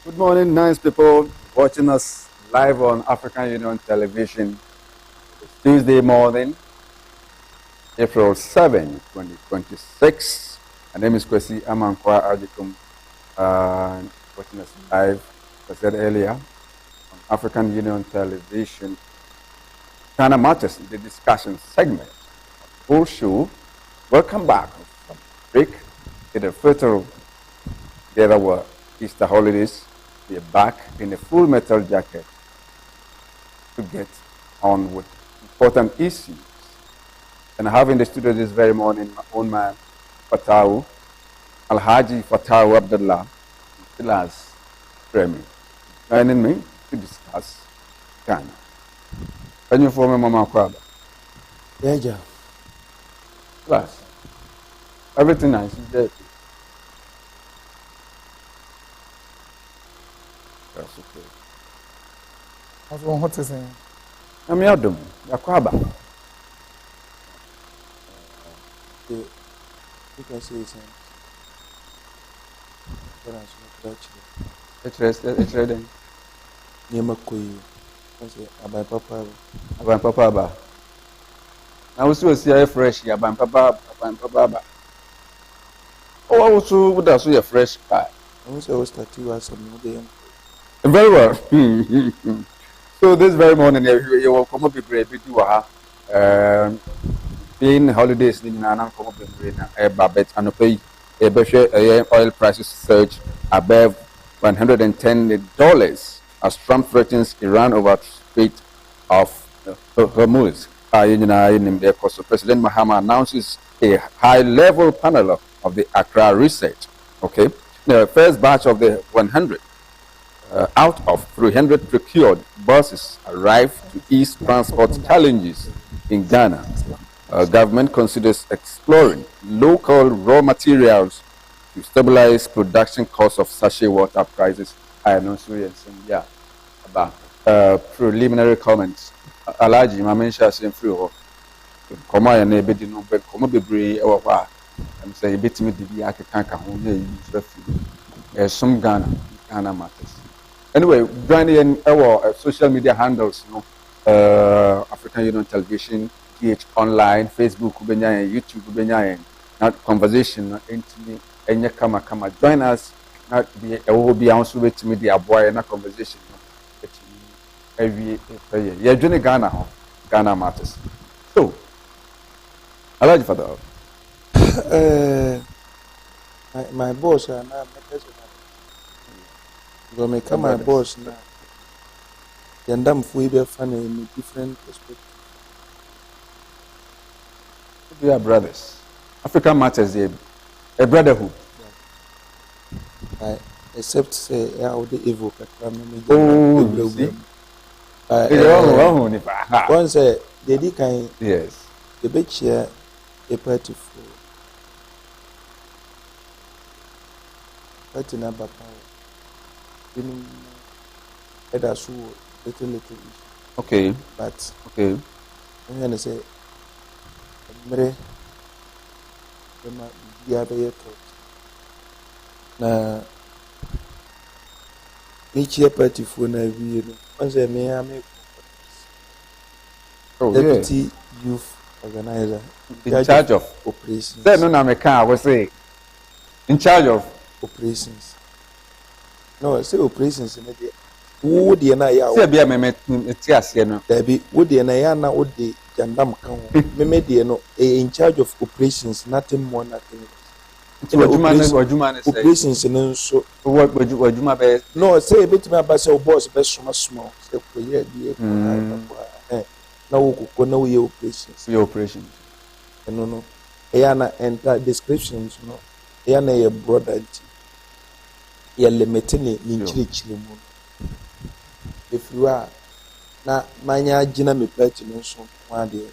Good morning, nice people watching us live on African Union Television. It's Tuesday morning, April 7, 2026. My name is Kwasi Amankwah Ajikum. Watching us live, as I said earlier, on African Union Television. Ghana Matters, the discussion segment. Full show. Welcome back from break. To the Fatawo together were Easter holidays. We are back in a full metal jacket to get on with important issues. And I have in the studio this very morning my own man, Fatawo Fatawo Abdullah Silas, Kyeremeh, joining me to discuss Ghana. Can you form a Mama Kwaba? Yeah. Class. Everything nice is there. That's okay. That's one hot thing. I'm your dom. Yakwaba. You can say it's It's ready. Niamakoi. I say, Abai Papa. Aban Papa. I also see a fresh Aban Papa. Oh, I also would have a fresh pie. I also start to ask some day. Very well. So this very morning, you will come up with a bit being holidays in Nana, come up with a babette and pay a oil prices surge above $110 as Trump threatens Iran over Strait of Hormuz. President Mahama announces a high-level panel of the Accra research. Okay, the first batch of the 100 out of 300 procured buses arrived to ease transport challenges in Ghana. Government considers exploring local raw materials to stabilize production costs of sachet water prices. I know yeah, about preliminary comments. Alaji, my mention is free. Come on, and be no be come be brave. I'm saying a bit me the ake kanka home here. Some Ghana matters. Anyway, joining our social media handles, African Union Television, TH Online, Facebook, YouTube, not conversation, any kama. Join us, not be a will be also with media boy, not conversation. Every year, you're joining Ghana matters. So, I like for that. My boss, and I'm make my boss now. Yandam Fuibe fan in different perspectives. We are brothers. African matters a brotherhood. Except say how the evil once the kind yes. The big chair a party for party number power. That's little issue. Okay. But okay. I'm gonna say Mre the na each year party for na we once I make deputy youth organizer in charge of operations. Say no na I was say in charge of operations. No, I say operations in the who the na ya say be me ase no there be who the na ya na who the jandam kan me the no in charge of operations, nothing more, nothing less. Operations no so what wajuma be no say bit me about say boss be small say ko ye die na wo ko na wo ye operations your operations no ya na enter descriptions no ya na ye brother ye limit ni nchirichiri mu if you are na manya gina me party no so one day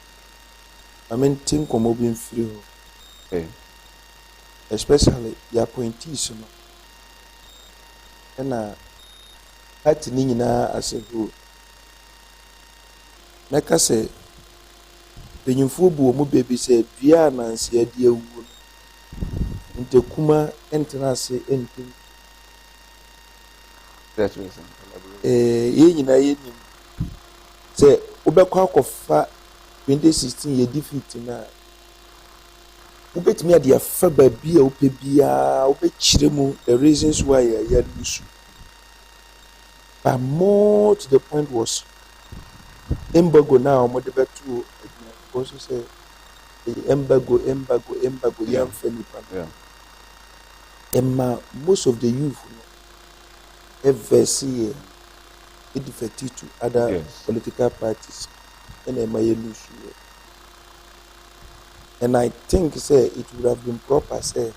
I mean think of moving free okay especially the appointees no na party ni nyina as a whole meka say benyimfo bu omu baby say dua nanse ade awu ntekuma entena se entim That reason. Yɛn nyinaa yɛnim sɛ wobɛkɔ akɔfa 2016 yɛ defeat na wobɛtumi ade afa baabi a wopɛ biara wobɛkyerɛ mu the reasons why yɛyɛ lose. But more to the point was embargo now wɔde bɛto adwuma because sɛ embargo yɛmfa nipa no ɛma most of the youth no ɛvɛsi yɛ defective to other political parties ɛna ɛma yɛ lose yɛ. And I think say it would have been proper say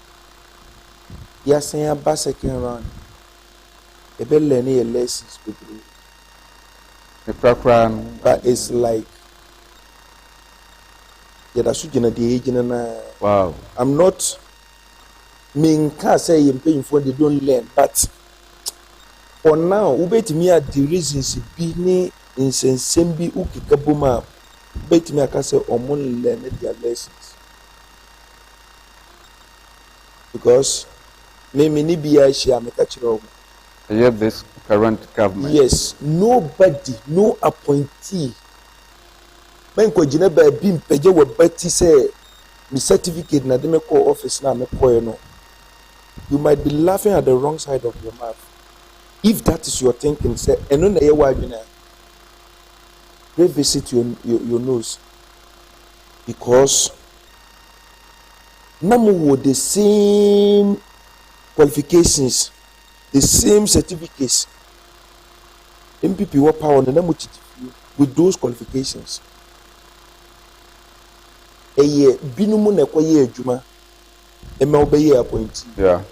yɛasan aba second round ɛbɛlearn yɛ lessons bebree. But it's like yɛda so gyina deɛ yɛgyina na. Wow. I'm not menka say yɛ mpanyinfoɔ they don't learn, but for now wobɛtumi a the reasons bi ne nsɛnsɛm bi wokeka bom a wobɛtumi aka sɛ ɔmo learn their lessons. Because me ni biya ahyia meka kyerɛ ɔmo. This current government. Yes, nobody, no appointee. Men ko gyina baabi mpagye wɔ bati sɛ me certificate na de me call office na me call no. You might be laughing at the wrong side of your mouth. If that is your thinking, say eno na ye wa adwena. Revisit your nose. Because namu wɔ the same qualifications, the same certificates. MPP wɔ power na namu with those qualifications. Eye binumu na ɛkɔyɛ adwuma ɛma wobɛyɛ appointee. Yeah.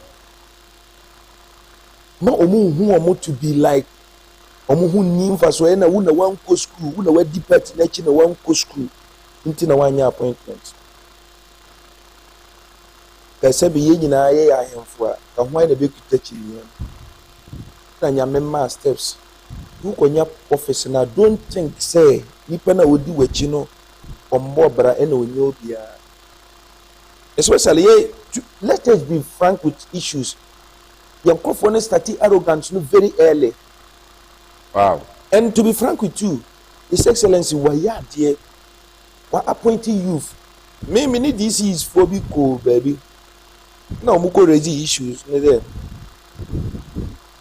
Na ɔmo to be like ɔmo hu nimfa so ɛna wo na wankɔ school wo na wadi party n'akyi na wankɔ school nti na wanyɛ appointment. Kɛsɛ bi yɛn nyinaa yɛyɛ ahemfo a ɛho na bɛkuta kyiniiɛ na nyame ma steps wokɔnya office na don't think say nipa na odi w'akyi no ɔmmɔ bra ɛna ɔnyɛ obiara. Especially let us be frank with issues. Young Kofone started arrogance very early. Wow. And to be frank with you, His Excellency, why ya dear, why appointing youth? Maybe this is phobico, baby. No, muko raise issues.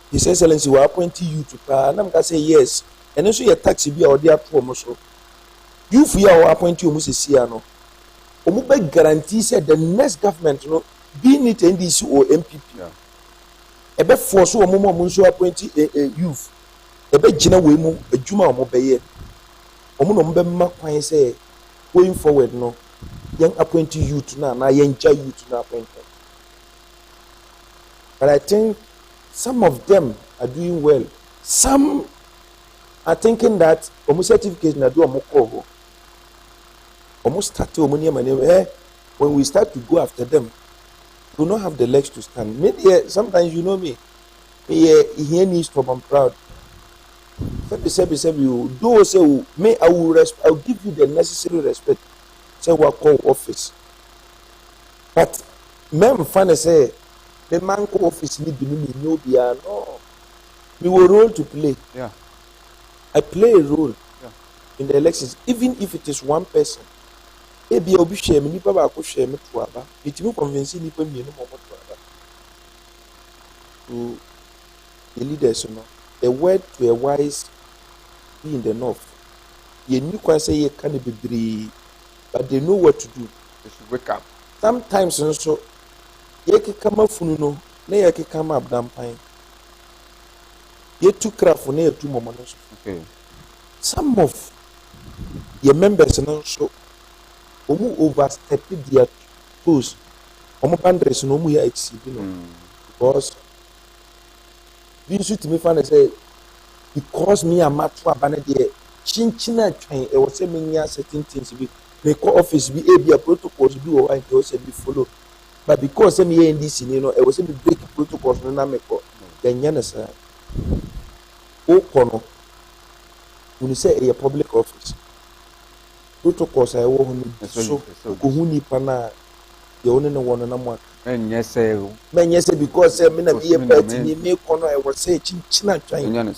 His Excellency, why appointing you to power? And I'm gonna say yes. And also your taxi be out there to almost. You for your appointing you must see no. Omu guarantee said the next government, you know, being it NDC or MPP. Yeah. Ebe force wo mo nso appoint youth ebe gina we mu adwuma mo beye omo no mbe ma kwan say going forward no young appoint youth na young youth na appoint. But I think some of them are doing well. Some are thinking that omo certificate na do omo call omo start omo name when we start to go after them do not have the legs to stand. Maybe sometimes you know me. He needs to be proud. You do say me. I will give you the necessary respect. Say what call office. But men find say the man call office need to be no beyond. No, we will role to play. Yeah, I play a role in the elections, even if it is one person. Ebi obi share me nipa ba ko share me to aba itimi convince nipa mienu mo to aba to the leaders no a word to a wise be in the north ye ni kwa say ye can be bebree but they know what to do. they should wake up. Sometimes so ye kekama funu no na ye kekama abdampan ye tu craft na ye tu momo no so. Okay. Some of your members no so omu overstep their toes. Omu boundaries no mu ya exceed no. Because we should to me find say because me am matwa bana there chinchina twan e was say me nya certain things be me call office be a protocols be o and they say be follow. But because me here in this you know e was say me break protocols no na me ko ganya na sa o kono when you say a public office protocols I want so ko hu nipa na You only know one na mo. And yes, say, Men yes because me na be party ni me kono e was say chinchina twan.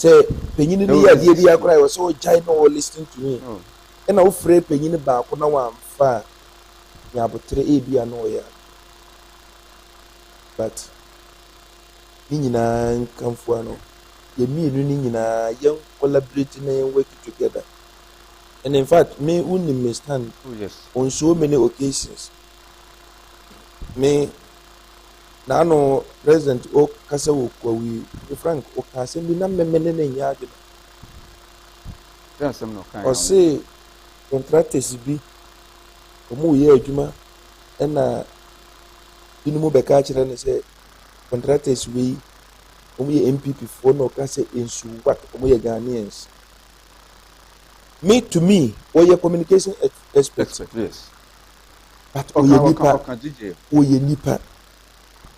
Say penyin ni ya die bia kra e was so jai no listening to me. E na wo frɛ penyin ba ko na wa amfa ya botre e bia no ya. But ni nyina nkamfo ano. Ye mienu ni nyina ye collaborate na ye work together. And in fact, me only me stand on so many occasions. Me na no president o kasa wo kwa wi Frank o kasa bi na memene na nya ade. That's no kind. O say contractors bi omo ye adwuma na binumu beka kire ne say contractors we omo ye MPP for no kasa ensu what omo ye Ghanaians. Me to me, or your communication expert. Yes. But oye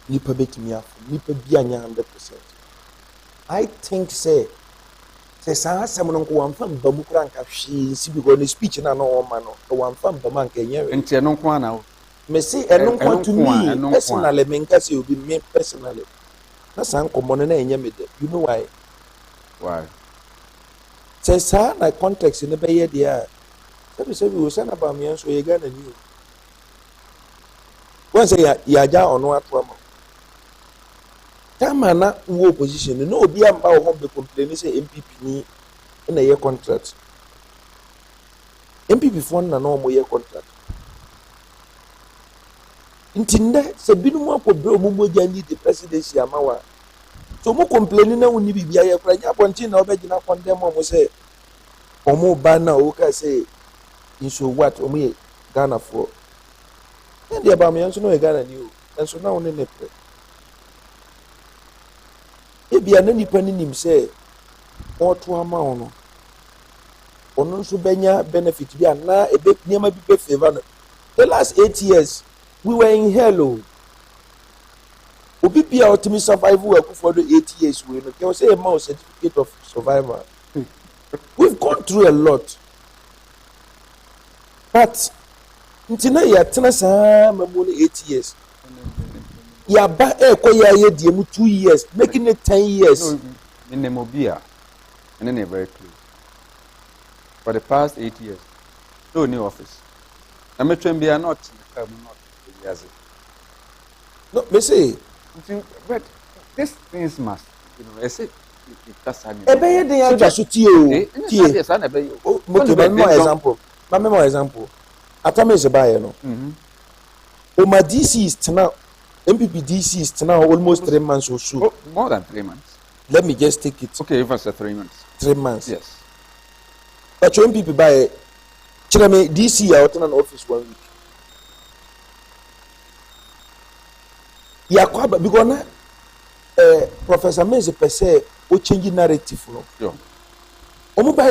nipa bet me up. Nipa bianya 100%. I think say saa someone ko wan fam bamu kra nka hwe si because the speech na no ma no wan fam bamu nka nyere. Enti eno kwa na. Me say eno kwa to me personally me nka say obi me personally. Na san komo na enye me de. You know why? Why? Say saa na context ne be ye dia. Say we say na ba me so ye ga na ni. When say ya ja ono atwa mo. Tama na wo opposition no obi amba wo be complain say MPP ni na ye contract. MPP fo na no mo ye contract. Ntinde se binu mo akobre mo mo ja ni the presidency amawa. So mo complain na woni bibia ye kra nya pontin na obegina condemn mo say omo ba na o ka say inso what omo ye Ghana for. And the Abamian so no Ghana ni o. And so now ne pre. Ebi ana nipa ni nim say oto ama ono. Ono nso benya benefit bi ana ebe niam bi be favor no. The last 8 years we were in hell. Obi bia otimi survive we for the 8 years we no. Can say a more certificate of survivor. We've gone through a lot. But ntina ya tena saa mamuli 8 years. Ya ba ko ya ye die mu 2 years, making it 10 years. In Nemobia, and then very clear. For the past 8 years, no new office. I'm not not years. No, me say, but these things must, I say, that's an example. My more example. Atame is a buyer, no. My DC is now, MPP DC is now almost 3 months or so. More than 3 months. Let me just take it. Okay, even 3 months. 3 months. Yes. But your MPP buy Kyeremeh DC out in an office 1 week. Yeah, because now, Professor Meze per se, o change narrative, no. Yeah.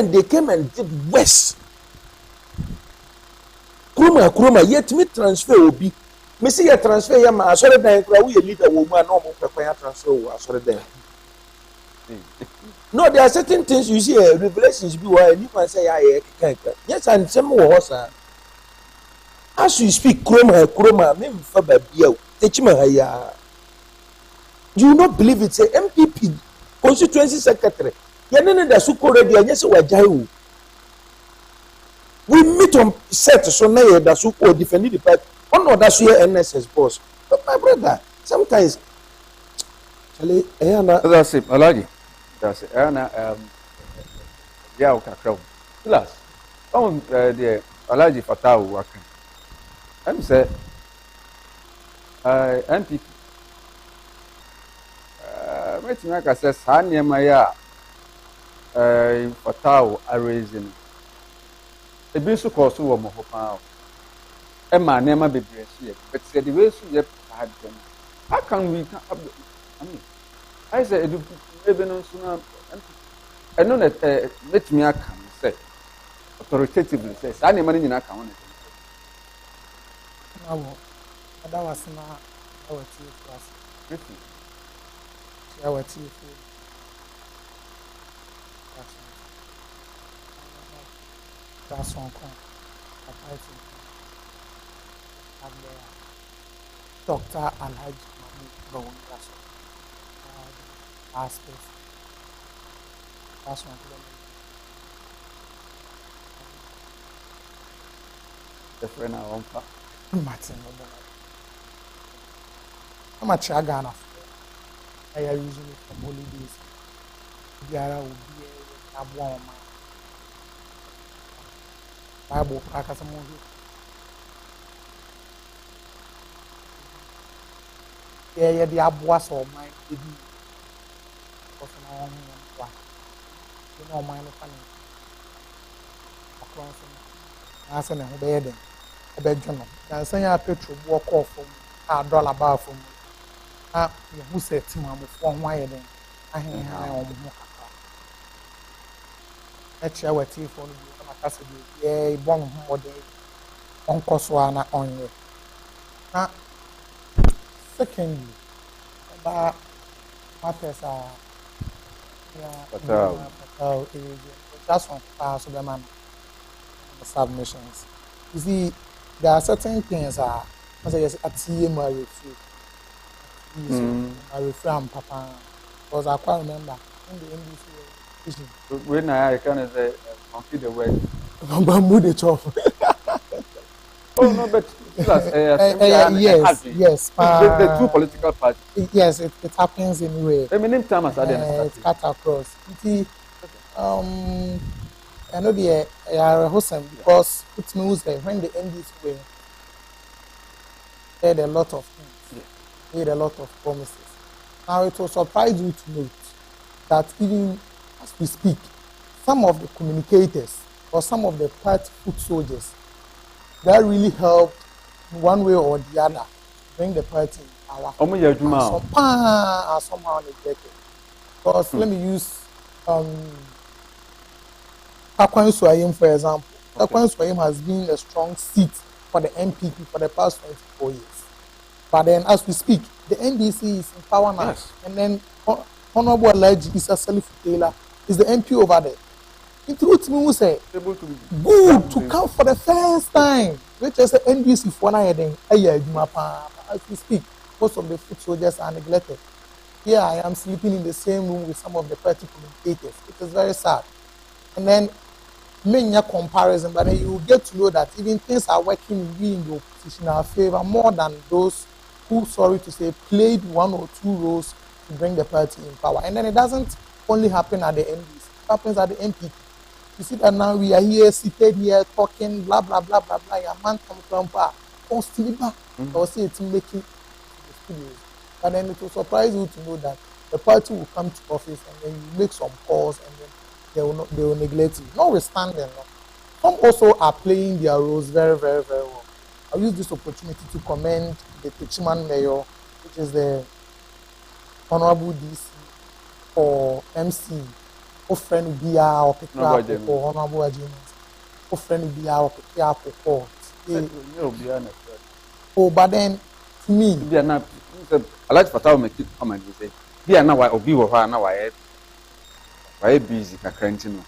They came and did worse. Kuruma, yet me transfer obi. Me see ya transfer ya ma asore dan kura we leader wo mu na omo pepe ya transfer wo asore dan. No, there are certain things you see revelations be why you can say ya kan. Yes, and some wo hosa. As you speak kuruma me mfa ba bia o. Techima ha ya. You not believe it say MPP constituency secretary. Ya nene da su ko radio anya se wajai o. We meet on set so na ye da su ko defend the party. On that's your NSS boss. But my brother, sometimes Charlie, that's it, Alagi. That's it. Yeah, okay, crowd. Silas, the Alagi Fatawo working. I'm say, MPP. Wait, like I said, Sanya Maya, Fatawo are raising. A bit so close to Mohopa. Emma never be here, but said the way she had them. How can we? I mean, I said, maybe no sooner. I know that let me come say authoritatively says, I never in account. That was not our tea. Our tea. That's one. and Dr. Alhaji Mahmoud Bawumia last person. That's one of The friend I want. them. Martin, how much I got enough? I are using it for holidays. Biara will be a warm Bible crackers among you. Yeah, the abuas or mine, the of an arm one. You know, mine of funny. Across as an obey them. A bedroom. Now, say a petrol walk off from $1 bar from who said to Mamma for why then I have on Actually, our tea for you, yeah, bon more day on Coswana on you. Secondly, about matters are just one class of the man submissions. You see, there are certain things as I say, at TM I refuse. I refrain, Papa, because I quite remember in the NBC. When I can say, complete the word. Bamboo the chop. Oh, no, but yes, yes. The two political parties. Yes, it happens anyway. I mean, time as I It's cut across. You see, I know the Hosam because it means that when the NDC were, they had a lot of things, made a lot of promises. Now it will surprise you to note that even as we speak, some of the communicators or some of the party foot soldiers that really helped in one way or the other to bring the party in power. Are somehow neglected. Because let me use Kwasi Amankwah, for example. Kwasi Amankwah has been a strong seat for the MPP for the past 24 years. But then, as we speak, the NDC is in power now. Yes. And then, Honorable Alhaji Taylor is the MP over there. It would mean say good to come for the first time. Which is the NDC for now. As we speak, most of the foot soldiers are neglected. Here I am sleeping in the same room with some of the party communicators. It is very sad. And then, many comparison, but then you will get to know that even things are working in the oppositional favor more than those who, sorry to say, played one or two roles to bring the party in power. And then it doesn't only happen at the NDC, it happens at the MPP. You see that now we are here, seated here, talking, blah, blah, blah, blah, blah. Your man comes from Constantly, or see it's making the studios. But then it will surprise you to know that the party will come to office and then you make some calls and then they will neglect you. Notwithstanding, some also are playing their roles very, very, very well. I'll use this opportunity to commend the Kyeremeh Mayor, which is the Honorable DC or MC, or friend Bia or Pekka or Honorable Agents, or friend Bia or Pekka or Court. Oh, but then to me, I like Fatawo make it comment. You say, "Be now why obi wo ha na why busy kakrantino."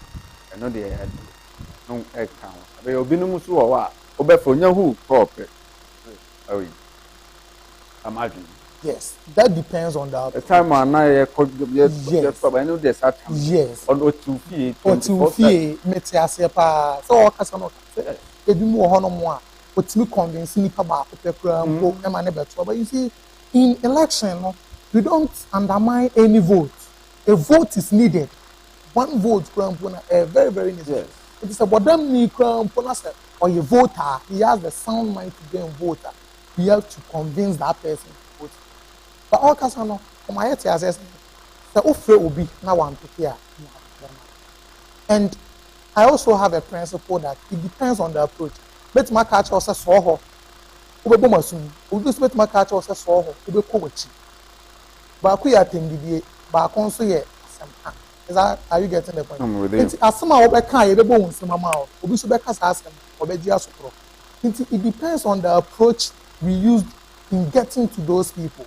I know they had no account. But obi no musu wo wa obefo nya hu crop. Oh, imagine. Yes, that depends on the time and yes, but I know there's that time. Yes. On O2P, O2P, Metiasepa, so Casano, if you more honor more, what's me convincing me about the but you see, in election, you don't undermine any vote. A vote is needed. One vote, very, very needed. Yes. It is about them, or a voter, he has the sound mind to be a voter. You have to convince that person to vote. But all Casano, my head says, the offer will be now one to hear. And I also have a principle that it depends on the approach. Let my catch also saw her. Obebumasum, we just let my catch also saw her. Obekochi. But we attend the back on so yet. Are you getting the point? I'm with you. As some of the kind of bones, some amount, Obisubekas ask them, Obedia Supro. It depends on the approach we used in getting to those people.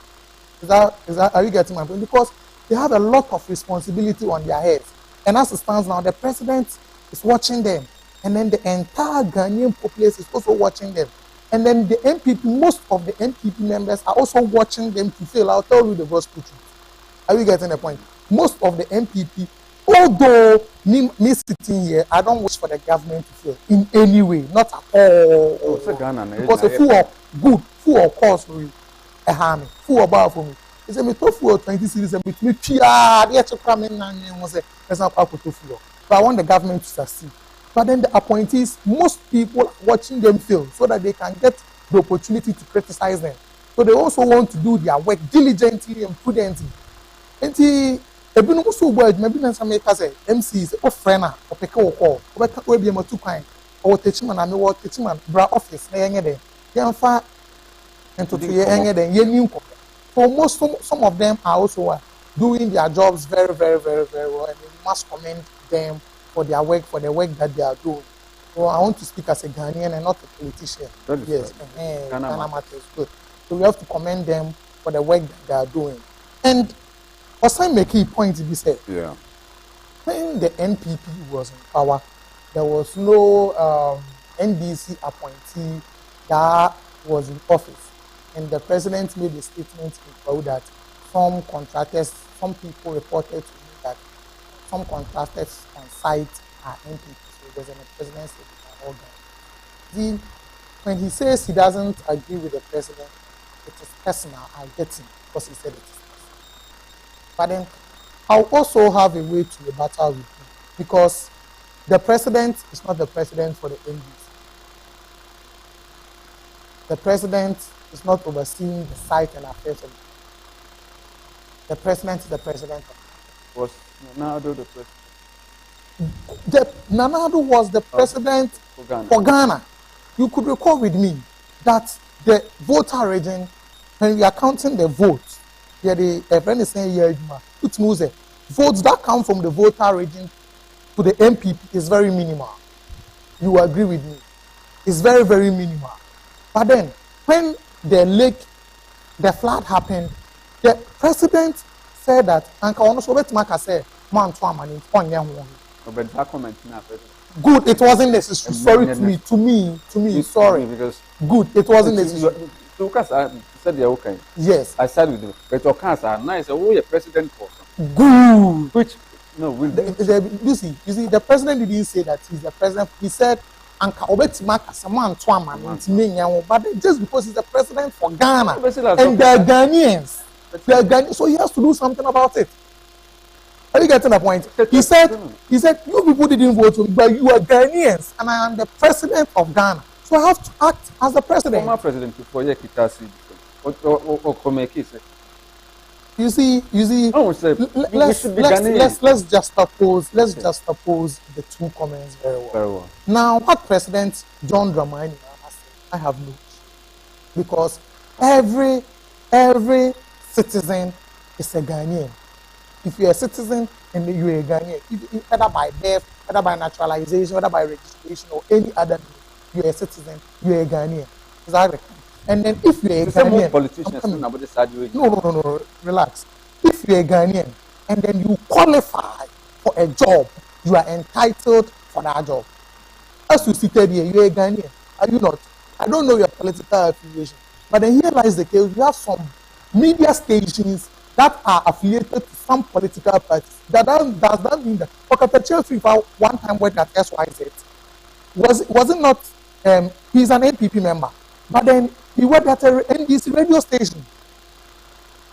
Are you getting my point? Because they have a lot of responsibility on their heads. And as it stands now, the president is watching them. And then the entire Ghanaian populace is also watching them. And then the MPP, most of the MPP members are also watching them to fail. I'll tell you the gospel truth. Are you getting the point? Most of the MPP, although me sitting here, I don't wish for the government to fail in any way, not at all. Because a full of course for me, a harm, full of bar for me. It's a me full 20 series and with me, the to come in and was a not full. But I want the government to succeed. But then the appointees, most people are watching them fail so that they can get the opportunity to criticize them. So they also want to do their work diligently and prudently. And ebi no so boy maybe na some make say MCs o friend na o pick o call o be we be matu kwan o techiman na me wo techiman bra office na yenye den yenfa into to yenye den yenim ko. So some of them are also doing their jobs very well, and we must commend them for their work, that they are doing. So I want to speak as a Ghanaian and not a politician. Yes, Ghana matters good. So we have to commend them for the work that they are doing. And also make a point to be said. Yeah. When the NPP was in power, there was no NDC appointee that was in office. And the president made a statement that some people reported to me that some contractors on site are NPP. So there's a president all that. When he says he doesn't agree with the president, it is personal. I get him because he said it is personal. But then I'll also have a way to rebuttal with him because the president is not the president for the NDC. The president is not overseeing the site and affairs of the president is the president. Was Nanado the president? Nanado was the president for Ghana. You could recall with me that the voter region, when we are counting the votes, friend is saying votes that come from the voter region to the MPP is very minimal. You agree with me? It's very minimal. But then when the flood happened, the president said that good, it wasn't necessary. Sorry to me, sorry. Because good, it wasn't necessary. Lucas said they're okay. Yes. I said with them. But your cars are nice. Oh, your president for good. Which no, you see, the president didn't say that he's the president. He said Anka Obetimaka someone but just because he's the president for Ghana and they're Ghanaians, so he has to do something about it. Are you getting the point? He said you people didn't vote for me, but you are Ghanaians and I am the president of Ghana, so I have to act as the president. Former president before you You see. Let's just oppose the two comments very well. Now, what President John Dramani has said, I have no issue, because every citizen is a Ghanaian. If you're a citizen and you're a Ghanaian, whether by birth, whether by naturalization, whether by registration or any other means, you're a citizen, you're a Ghanaian. Exactly. And then if you're a Ghanaian, no, relax. If you're a Ghanaian and then you qualify for a job, you are entitled for that job. As you seated here, you're a Ghanaian, are you not? I don't know your political affiliation, but then here lies the case. You have some media stations that are affiliated to some political parties. Does that mean that Chelsea one time worked at SYZ? Was it not? He's an NPP member, but then he worked at a NDC radio station.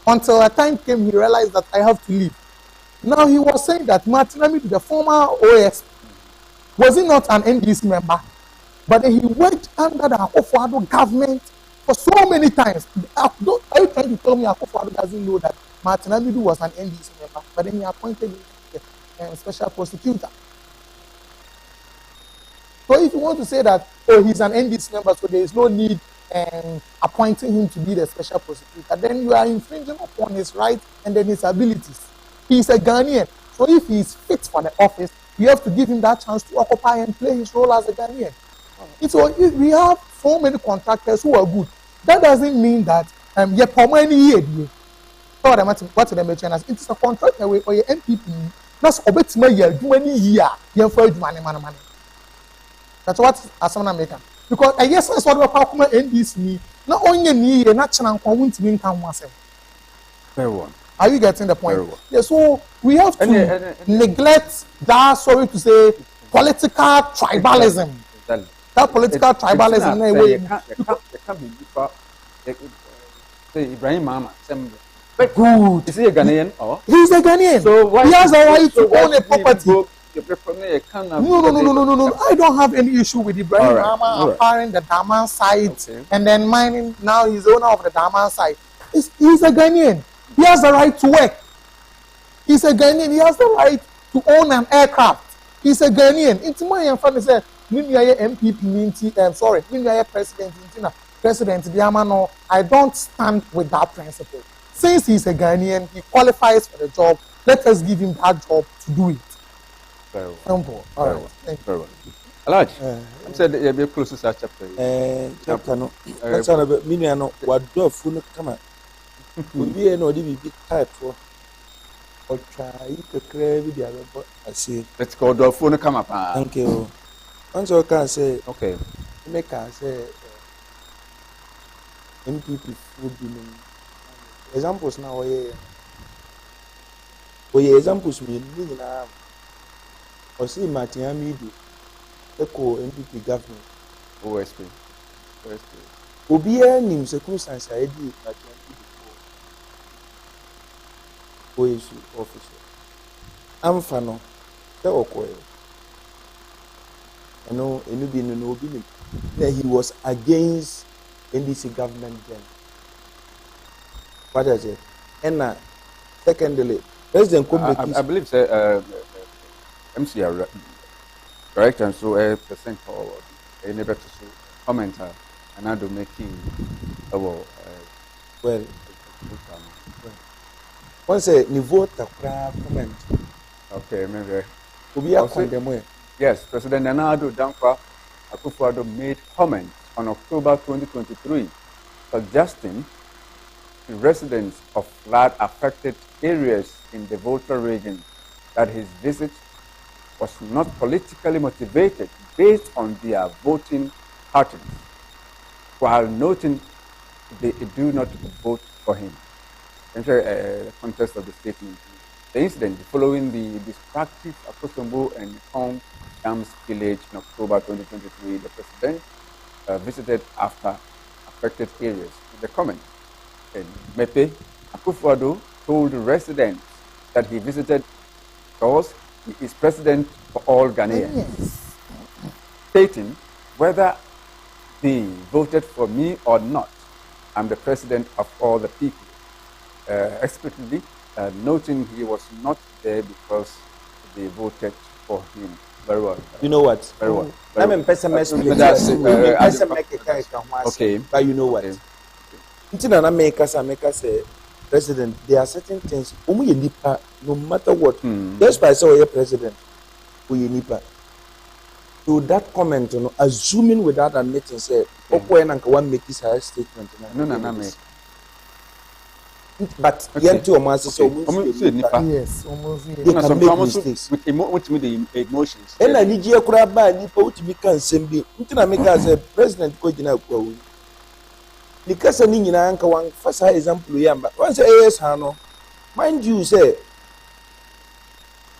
Until a time came, he realized that I have to leave. Now he was saying that Martin Amidu, the former OS, was he not an NDC member? But then he worked under the Akufo-Addo government for so many times. Are you trying to tell me Akufo-Addo doesn't know that Martin Amidu was an NDC member? But then he appointed him a special prosecutor. So if you want to say that, he's an NDC member, so there is no need appointing him to be the special prosecutor, then you are infringing upon his rights and then his abilities. He is a Ghanaian, so if he is fit for the office, you have to give him that chance to occupy and play his role as a Ghanaian. So we have so many contractors who are good. That doesn't mean that what the mention as it is a contract or your MPP. That's money. That's what Asana American. because I guess that's what we call NDC me. Not only me, not China, won't mean come once. Very well. Are you getting the point? Very well. Yeah, so we have to neglect that, sorry to say, political tribalism. Exactly. That political tribalism in a way. You can't be before. Say Ibrahim Mama. Good. Is he a Ghanaian? Or? He's a Ghanaian. So why he has a right to own a property. No. I don't have any issue with Ibrahim Right. Mama acquiring the Daman site Okay. and then mining. Now he's the owner of the Daman site. He's a Ghanaian. He has the right to work. He's a Ghanaian. He has the right to own an aircraft. He's a Ghanaian. It's my family said, MPP, sorry, President Diamano, I don't stand with that principle. Since he's a Ghanaian, he qualifies for the job. Let us give him that job to do it. Very well. Simple. All Very right. well. Thank you. Very well. Alaj, I said you'll be close to that chapter. Chapter no. That's all about me. No, what do full come out? We be no be type for. Or try to crave the other. I see. Let's go to phone come up. Thank you. Once I can say, Okay. make us say MPP food be examples now. Examples we need now. Or see Martin Amidi, Echo MPP government. OSP. Obia nim circumstance I did Martin Amidi OSU officer. I'm fano. The Okoye. I know Enubi no Obi. He was against NDC government then. What is it? And secondly, President I believe MCR director and so percent forward. A never to comment and I do making well. Once a niveau comment. Okay, maybe. Yes, President Nana-Addo Dankwa Akufo-Addo made comments on October 2023 suggesting to residents of flood-affected areas in the Volta region that his visit was not politically motivated based on their voting patterns, while noting they do not vote for him. Enter the context of the statement. The incident following the destructive Akosombo and Kong Dams village in October 2023, the president visited after affected areas. In the comment, Mepe Akufo-Addo told the residents that he visited because he is president for all Ghanaians, stating, whether they voted for me or not, I'm the president of all the people. Explicitly noting he was not there because they voted for him. Very well. You know what? Very well. I'm in pessimist. Okay. But you know what? Until I make us say, President, there are certain things. No matter what, that's why I say president. So that comment, assuming without admitting, say, one make this higher statement. No, make. But yes, almost Yes, almost. they can make mistakes. With the emotions. And I need you to grab a put me can send me. Until I make us a president going out. Because I need one first example, but once a yes, Hano, mind you, say,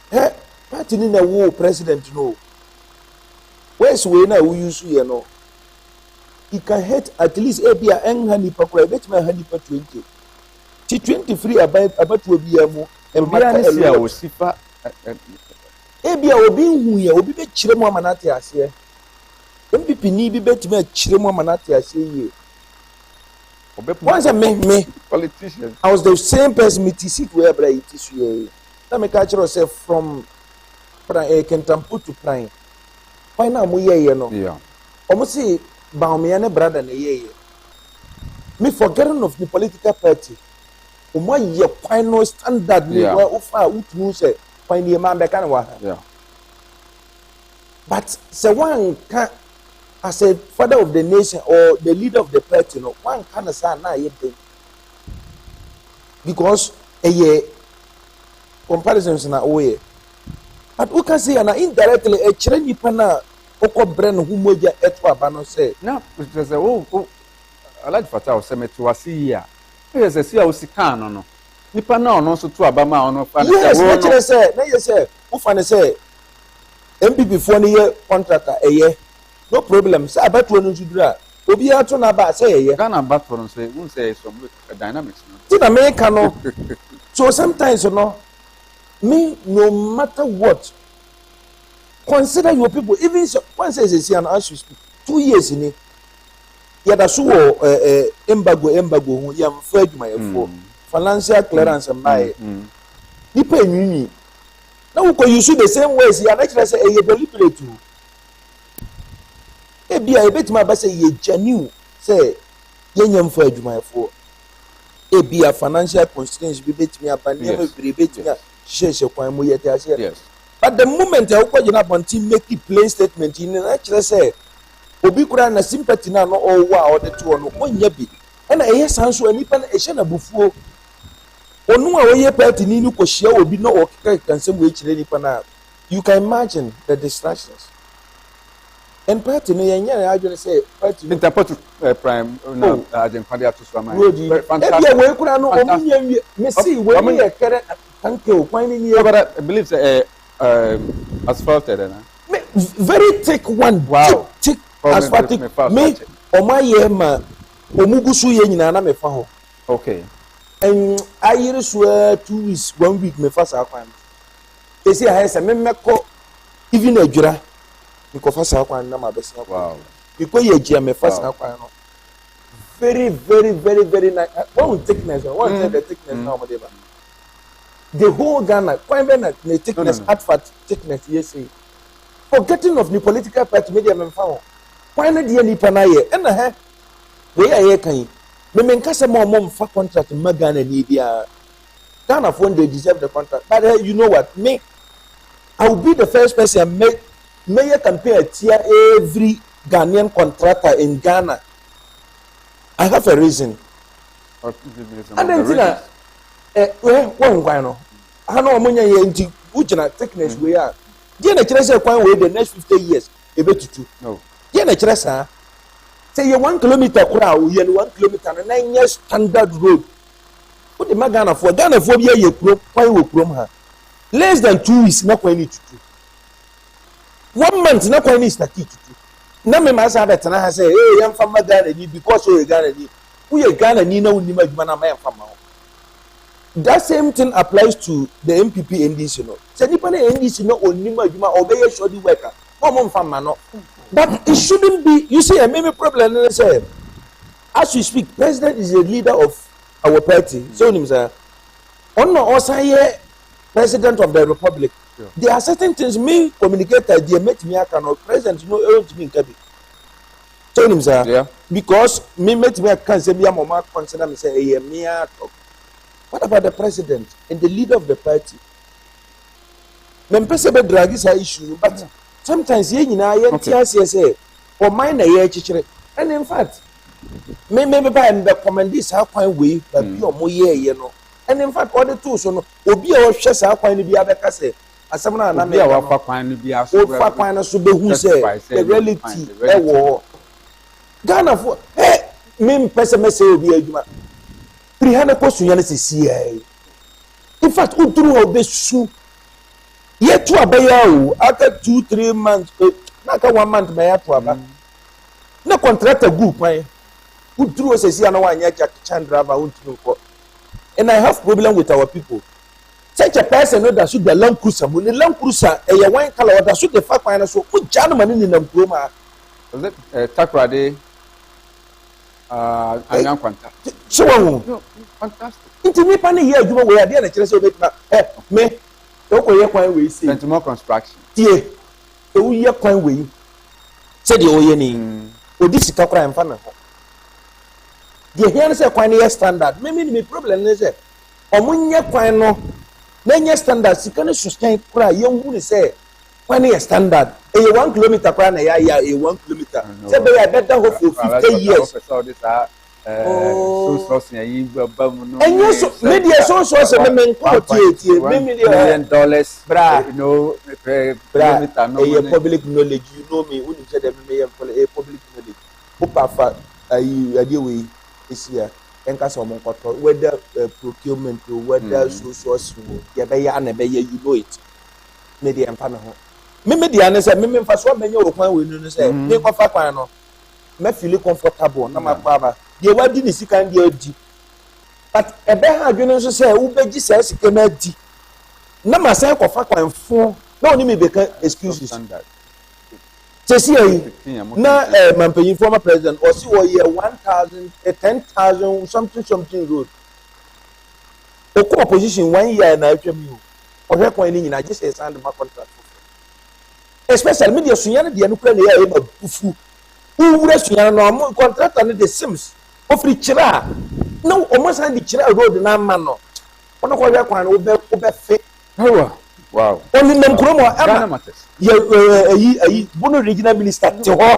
hey, party in a war, president, no. Where's when I will use you know? He can hit at least a beer and honey per bet my honey per 20. T23 about will be a more and Bianca was sipa. Ebia will be who you will be Kyeremeh Manati as here. MPP need be bet me Kyeremeh Manati as here. Once I make me politician, I was the same person me to sit where it is here. Let me catch yourself from Kentampu to Prime. Why now, you know? Yeah. Almost say, Baumiana brother, me forgetting of the political party. Why you final standard, you far would lose it, find the man back and yeah. But so one can, as a father of the nation or the leader of the party, one can say, now yet because a year comparisons in a way. But we can say, indirectly, a Kyeremeh pana oko brand humoja eto abano say now it say oh Alhaji Fatawo say me to wasi here yes say usika no nipa na ono so to abama ono fa na yes na you say who fan say MPP for ni contractor no problem say abatu no tudura obi ato na ba say Ghana battle no say who say some dynamics no see na me can no so sometimes me no matter what consider your people even one says say and as you speak 2 years in yada so embargo hu yam fa adwuma yefo financial clearance and buy nipa enwini na we go use the same ways ya na say e deliberate e bia e betima ba say ye genuine say yenyam fa adwuma yefo e bia financial constraints bi betimi abane am be betimi sheshe kwan mu yete ase yes but the moment I go jina bonti make it plain statement in na kire say obi kura na sympathy na no owa o de to no onya bi na eye sanso anipa na ehye na bufuo onu a oye party ni ni ko hia obi na o kansem we kire nipa na you can imagine the distractions and party no yenya na adwene say party interpret prime na ajenkwadia to so am fantastic e bia we kura no omunya wie me see we ni e kere tanke o kwan ni but I believe say asphalted na very thick one wow thick asphaltic me omaye ma omugusu ye nyina na me fa ho okay and ayire so 2 weeks 1 week me fa sa kwan esi ha se me meko even adwura me ko fa sa kwan na ma be sa kwan wow because ye gia me fa sa kwan no very nice one thickness one say the thickness now mo dey ba the whole Ghana kwan be na thickness advert thickness yes say forgetting of the political party media me fa ho kwan na de nipa na ye na ha we aye kan me nkase mo mfa contract ma Ghana ni bia Ghana for they deserve the contract but you know what me I will be the first person may compare tier every Ghanaian contractor in Ghana. I have a reason. And then one guano. I know money into which thickness we are. Dear Nature quite way the next 50 years, a bit to two. No. Dear Nature, say you 1 kilometer crowd, you 1 kilometer and 9 years standard road. Put the Magana for Ghana for you from her. Less than 2 weeks, not quite need to do. 1 month, not quite need to do. No, me must have it, and I say, hey, I'm from Ghana because you're Ghana. We are Ghana, you know, you might be from that same thing applies to the MPP NDC. Say, Nippon NDC, no, or Nima, you might obey a shoddy worker. No, from Mano. But it shouldn't be, you see, a main problem. And I say, as we speak, President is the leader of our party. So, Nimsa, on also here. President of the Republic. Yeah. There are certain things me communicate that they make me a cannot president to me Kabi. Tell him sir. Yeah. Because me met me a can say me a mama consider me say hey me a talk. What about the president and the leader of the party? Me pese be drag this issue but sometimes ye nyina ye say for mine na ye chichire and in fact me buy and recommend this how can we but be omo ye no. And in fact, all the tools on Obi or Chess are quite to be able to say, as someone and I may have a fine to be asked for who say the reality war. Ghana for me, pessimist will be a human. 300 questions, CIA. In fact, who threw a bit soon? Yet to a bayo after 2-3 months, not 1 month, may have to have no contract a group, who threw us a Siana one yet Chandra, and I have problem with our people. Such a person that should the Land Cruiser, when the Land Cruiser, a wine color that should the fact find so put gentlemen in the Broma. Was it Takrade? Amankwah. So, fantastic. Into me, Panny, here, you were there, and just me. Don't go quite way, see. And more construction. Yeah, so we are quite way. Said the Oyeni, or this is Kakra and Fana. The here is a quite standard. Maybe the problem is that Omunya Quino, many standards, you can sustain cry, young would say, quite standard. A 1 kilometer cry, a 1 kilometer. Say, I better hope for 50 years. so yeah, you and you so media so me $1 million, bra, you know, bra, public knowledge, you know me, when you said a public knowledge. Upafa, we is here. And cast on whether procurement or whether source, you know it. Media and panel. Media and said, Mimim for so many of my will say, make off a panel. Me feel comfortable, no matter what. The wedding is kind of deep. But a better, you know, say, who beg Jesus came out deep. No, my son of fact, I'm for no only me because excuses. Say, now, my former president, or see, what year 1,000, 10,000, something road. The opposition 1 year and I came you. Or reckoning, I just signed my contract. Especially media, Suyan, the Ukraine, able to fool. Who restaurant no contract and the Sims of the Chira. No, almost the Chira road in a man. One of our one over fit. Wow. Only them Chromo, Bono regional minister to her.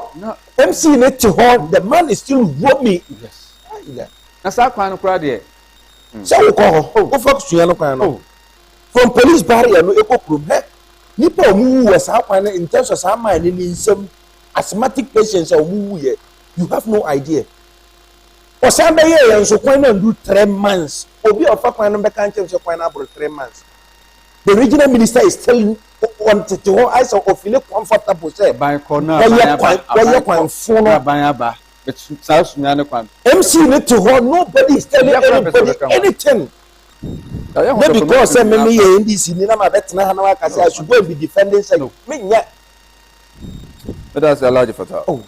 MC net to her, the man is still robbing. Yes. That's how kind of crowd here. So we call her, Suyan. From police barrier, no echo room. Nipo who was up in terms of some mind in some asthmatic patients or who you have no idea. For some years, so why not do 3 months? Or be of a kind of cancer, so why not 3 months? The regional minister is telling wanted to I saw or feel comfortable. Say, by corner, MC need to hold nobody is telling anybody anything. Maybe because I mean in this in my better I should go and be defending say me yeah. But that's a large Fatawo.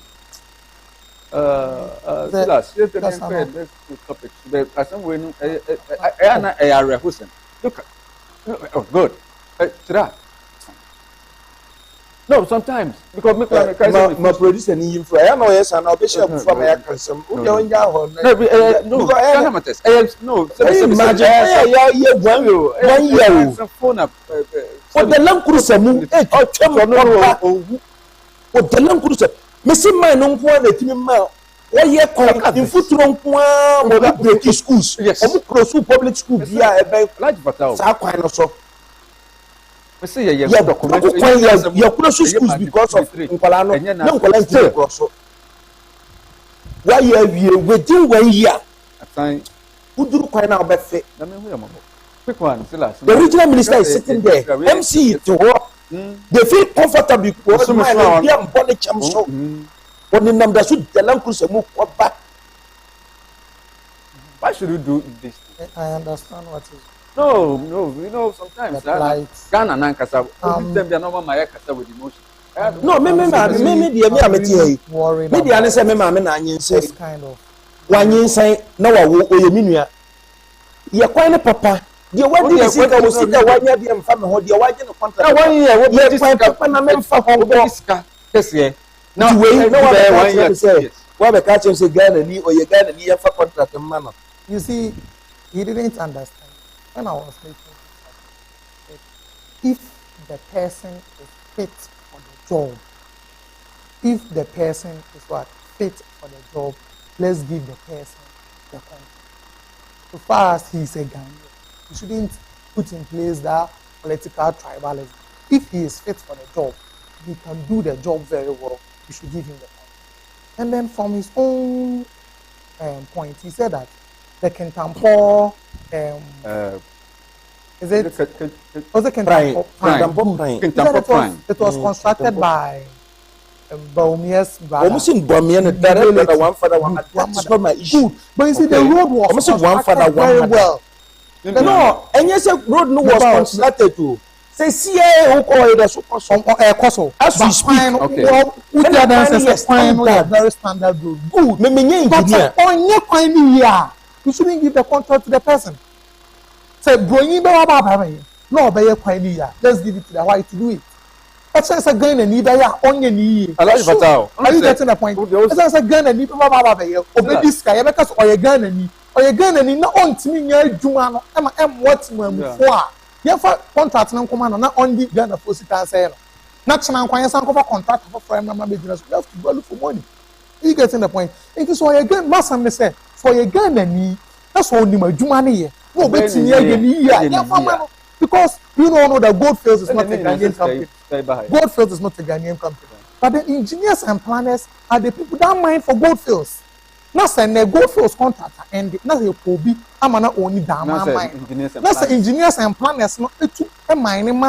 Silas, here's the next topic. I think when I Hussein. Look, oh, good. No, sometimes because my producer need you for I know yes and I'll be sure from my some. No, imagine 1 year. For the long cruise for the long cruise. Messi man no one let me ma. What year in futuro nko break schools. Omu close public school via e be large Fatawo. Sa kwan no so. We say you document your close schools because of nkwala no nkwala nti cross. Why you within 1 year. Asan Uduru kwan na obefe. Na me hu ya mabo. Quick one, Silas. The regional minister is sitting there. MC to work. They feel comfortable because my Nigerian body champs so. When the number should the language move back. Why should you do this? I understand what is. No, you know sometimes Ghana and Kasa, them they are not my Kasa with emotion. No, me the answer me na This kind of. One yin say no oyeminu ya kwan papa. The one is it was it 1 year dem fa me ho de wa je no contract. 1 year what be papa na me fa ho go. Yes, yeah. No, we no one say. Why be catch him say Ghana ni or you Ghana ni fa contract man. You see, he didn't understand when I was making it. If the person is fit for the job, if the person is what fit for the job, let's give the person the contract. So far as he's a Ghanaian, you shouldn't put in place that political tribalism. If he is fit for the job, he can do the job very well, you should give him the contract. And then from his own point, he said that the Kintampo, is it? Was it Kintampo? It was constructed by Baumia's brother. Almost in Baumian, the one father, one. That's not my issue. But you see, the road was almost one father, very well. No, and yes, the road was constructed too. Say, see, who call it as as we speak. Okay. Very standard road. Good. But on your point, you shouldn't give the contract to the person. Say, bring it no, let's give it to the white to do it. That's just a gun and either on your knee. Are you getting the point? That's a gun and either obey this guy because or your gun and not on to me, Jumano, M. What's before. You have contract no command not only Ghana for Sita. National contract for foreign business. We have to go look for money. You getting the point? It is why again, Master say, for a Ghana ni that's what only adwuma ne ye no bet ni ye ni ya ya fama because you know that Goldfields is not a Ghanaian company. Goldfields is not a Ghanaian company. But the engineers and planners are the people that mind for Goldfields. Not saying the Goldfields contractor and not the Kobe, I'm not only down my mind. Not the engineers and planners, not to a mining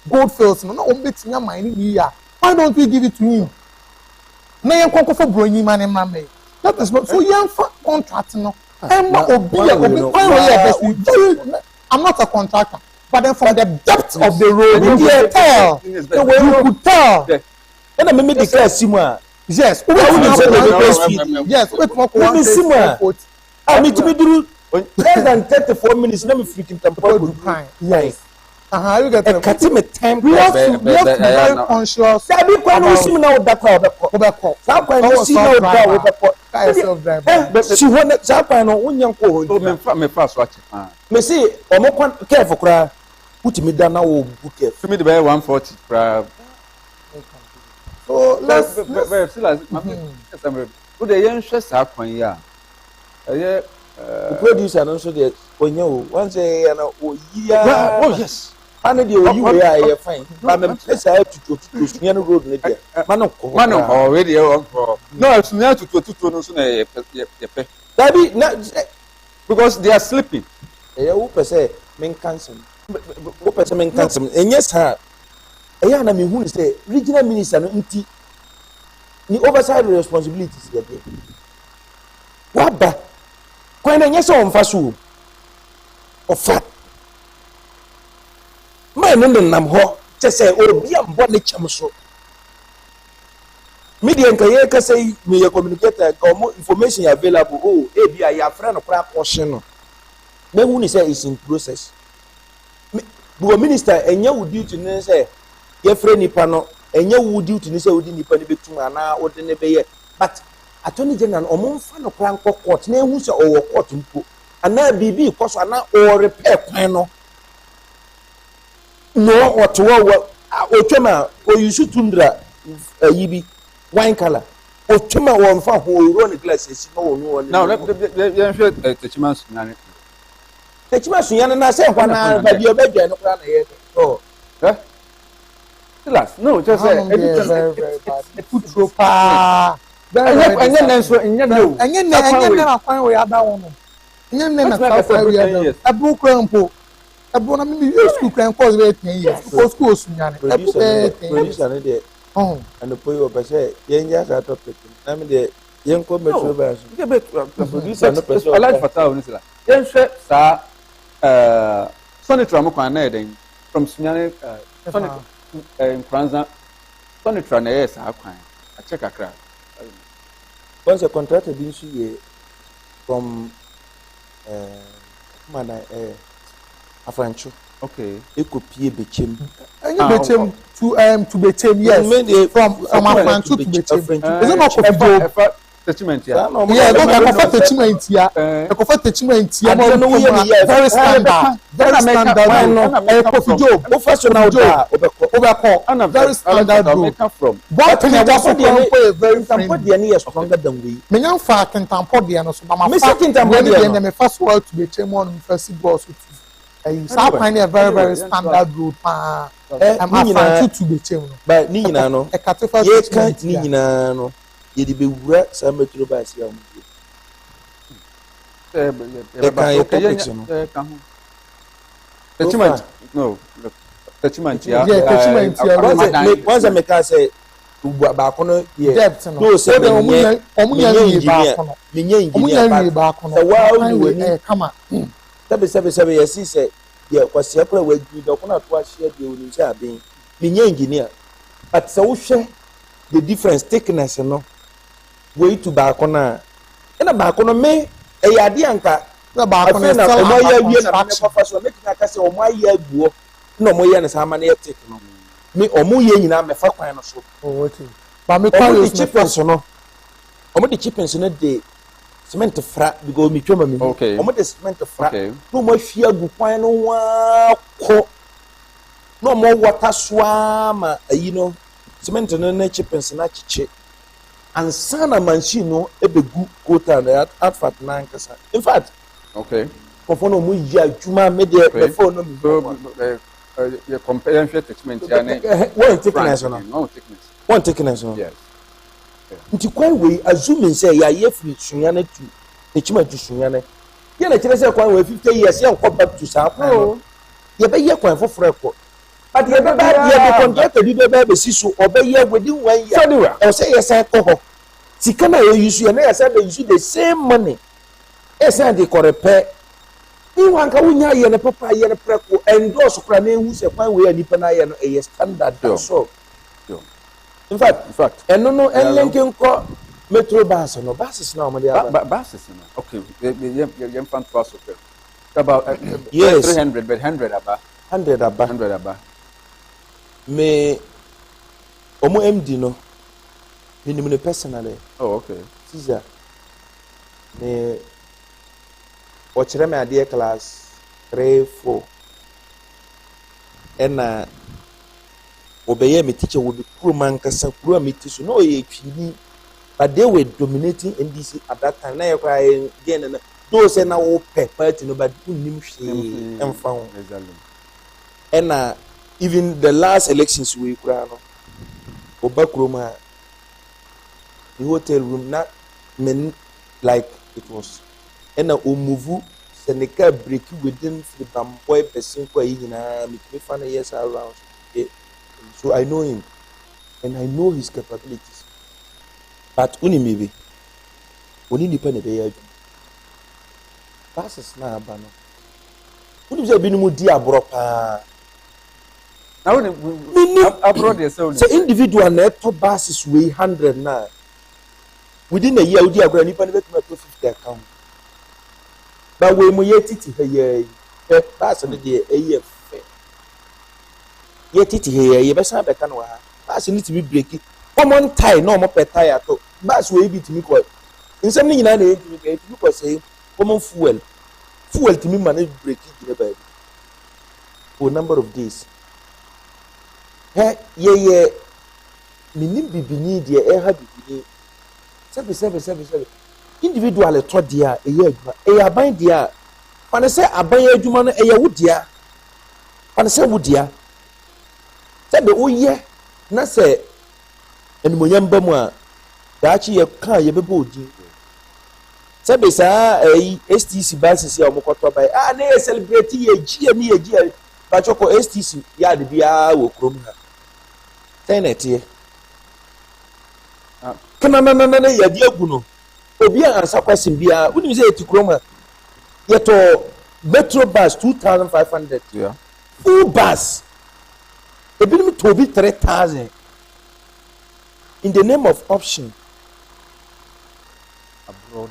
Goldfields, no, only to your mining here. Why don't we give it to him? No, you can't go for bringing money, mammy. That is not so young for contracting. I'm not a contractor. But then from the depth of the road, you can tell. The way you could tell. And I made the class Simon. Yes. Yes. I mean to be do less than 34 minutes. Let me freaking tempo. Yes. You get a cutting a time. We have to be very conscious. I be quite no see now that crowd. How can you see now that but she wanted Japan on young co. Me first watch. Me see omo careful cry. Put me down now book it. To me the 140 crab. So let's who the young shess are kwan ya. Producer also the onyo once and oh yes. And the you are fine. But I'm place I have to Sunyani Road there. Man already no it's near to no sooner because they are sleeping. Who per se men cancel. Who per se men cancel. And yes, her. Eya na me hu say regional minister no nti ni oversight responsibilities here dey waba kwan na nyese on fa so ofa mai no nam ho che say obi ambo ne chem so media nka ye ka say me communicator ka mo information available e bia ya friend no kra portion no me hu ni say is in process the minister enya wo duty ne say ye free nipa no enye wo duty ni say wo di nipa ni betum ana wo de ne beye but attorney general omonfa no kran court na ehu say owo court mpo ana bibi koso ana o repair kwan no no otwo otwema o yusu tundra yibi wine color otwema wo mfa ho ro ne glass esi no wo no now let hwe techiman sunyane techiman sunyane na say hwana ba bi obedwa no kran na ye oh Silas, no, just very bad. Put tropa. Very in Kranza, Sonitra na yes, I check a crack. Once a contractor didn't see from Afrancho. Okay. It could be a bechem. And you bechem to bechem, yes. From Afrancho to bechem. Is it not for Teachment, yeah, go teachment here. Go for teachment here. Very standard. Very standard. Coffee job. Professional job. Very standard job. But can you just put very standard? They are stronger than we. Me young fa can tampo de no so mama. Me second tampo de. Me first world to be chairman first boss. South Pine a very standard road. I'm after to be chairman. But ni nyina no. Ye can't ni nyina no. Ye di be wura sa metro ba sia o. Teachment. No. Teachment ya. Once I make say ba kono ye. No say omunya ba kono. Omunya ba kono. The world we come on. Seven yes say ye Kwasi Amankwah we do do kono to share the oni say abin. Menye engineer. But so wo hwe the difference thickness no. Way to back on a back me a yadi anka the back on a make a case or my year no more years how many take me or more year in a fuck or so. But me call you cheap person no. The chippings in a day cement to frat because me chum me okay. The cement to frat no more fear go find no more water swam you know cement no chippings and a chick. and sana machine no ebegu quota na advert na nkasa. In fact, okay. For no mu ya adwuma me de the phone no me. So you compare treatment ya na one thickness no. No thickness. One thickness no. Yes. Nti kwan we assuming say ya ye free sunya na tu. Echima tu sunya na. Ye na kire say kwan we 50 years ye nkọ back to sa kwan. Ye be ye kwan foforo ko. But ye be the contractor bi be si so obey within 1 year. O say yes I ko ho. Sika na ye use ye na ye say they use the same money. E say dey ko repair. Ni wan ka wunya ye na papa ye na preko endorse kra na ehu se kwan we anipa na ye no e standard so. In fact, and no linking ko metro bus no buses na omode aba. Buses no. Okay, you fan pass okay. About yes. 300 but 100 aba. 100 aba. Me omo MD no. Me ni personally. Oh, okay. Caesar. Me o Kyeremeh ade class 3 4. And obeye me teacher will be Kuruman Kasa Kura me teacher no ye twini, but they were dominating NDC at that time. Now you cry again, those are now party no, but nim and found. And even the last elections we cry no, Obakroma, the hotel room not men like it was. And Umuvu Seneca break within the bamboy person kwa na me fan years around. So I know him and I know his capabilities. But maybe oni nipa ne be ya adwuma. Passes na aba no. Uni say binu mu di abro pa. Now abroad they say individual na to basis we 100 na. Within a year udi agro nipa ne be 250 account. But we mu yetiti he ye pass no de eye fe. Yetiti he ye be san be kan wa ha. Pass need to be break. Common tie no mo pe tie ato. Bass we bi timi ko. Nsem ni nyina na yetimi ka yetimi ko say common fuel timi manage break it the baby. For a number of days. He ye minim bibini de e ha bibini. Seven. Individual to dia e ye adwuma. E aban dia. Pane say aban adwuma no e ye wodia. Pane say wodia. Sebe oye na say enimonyam ba mu a daachi ye kan ye bebe odi. Sebe sa STC basis ya omokoto bai. Na ye celebrate ye gie ba choko STC ya de bia wo krom ha. Tenete. Kana na ya di agu no. Obi ansa question bia, woni say eti krom ha. Ye to metro bus 2500. Yeah. Full bus. Ebinim to be 3000 in the name of option. Abroad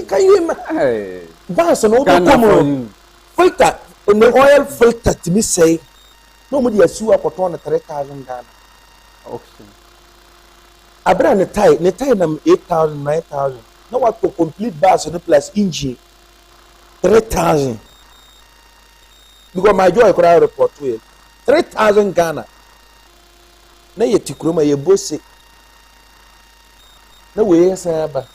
Can you imagine? Hey. Bus no come filter on the oil filter to me say no mo dey asu akoto 3000 Ghana. Option. Abra ne tie na 8000 9000. Now what to complete bus no plus engine 3000. Because my joy could report to it. 3,000 Ghana. Na ye tikroma ye bosse. Na we yes aba.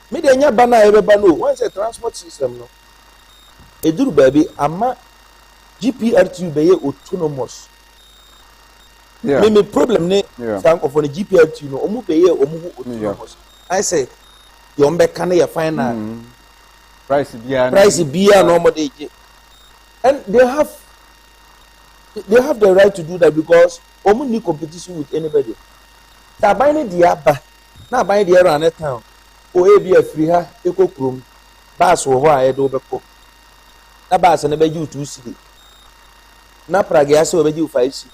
Me de nya ba na e be ba no. Once a transport system no. Eduru baby ama GPRT be ye autonomous. Yeah. Me problem ne stand of on GPRT no omu be ye omu autonomous. I say you mbe kan ye final. Price bia no mo dey. And they have the right to do that because omu need competition with anybody. Ta buying the aba na buying the around that town. O e be free ha eko krom. Bus wo ho a e do beko. Na bus na be you 2 cedi. Na Prague ya se o be you 5 cedi.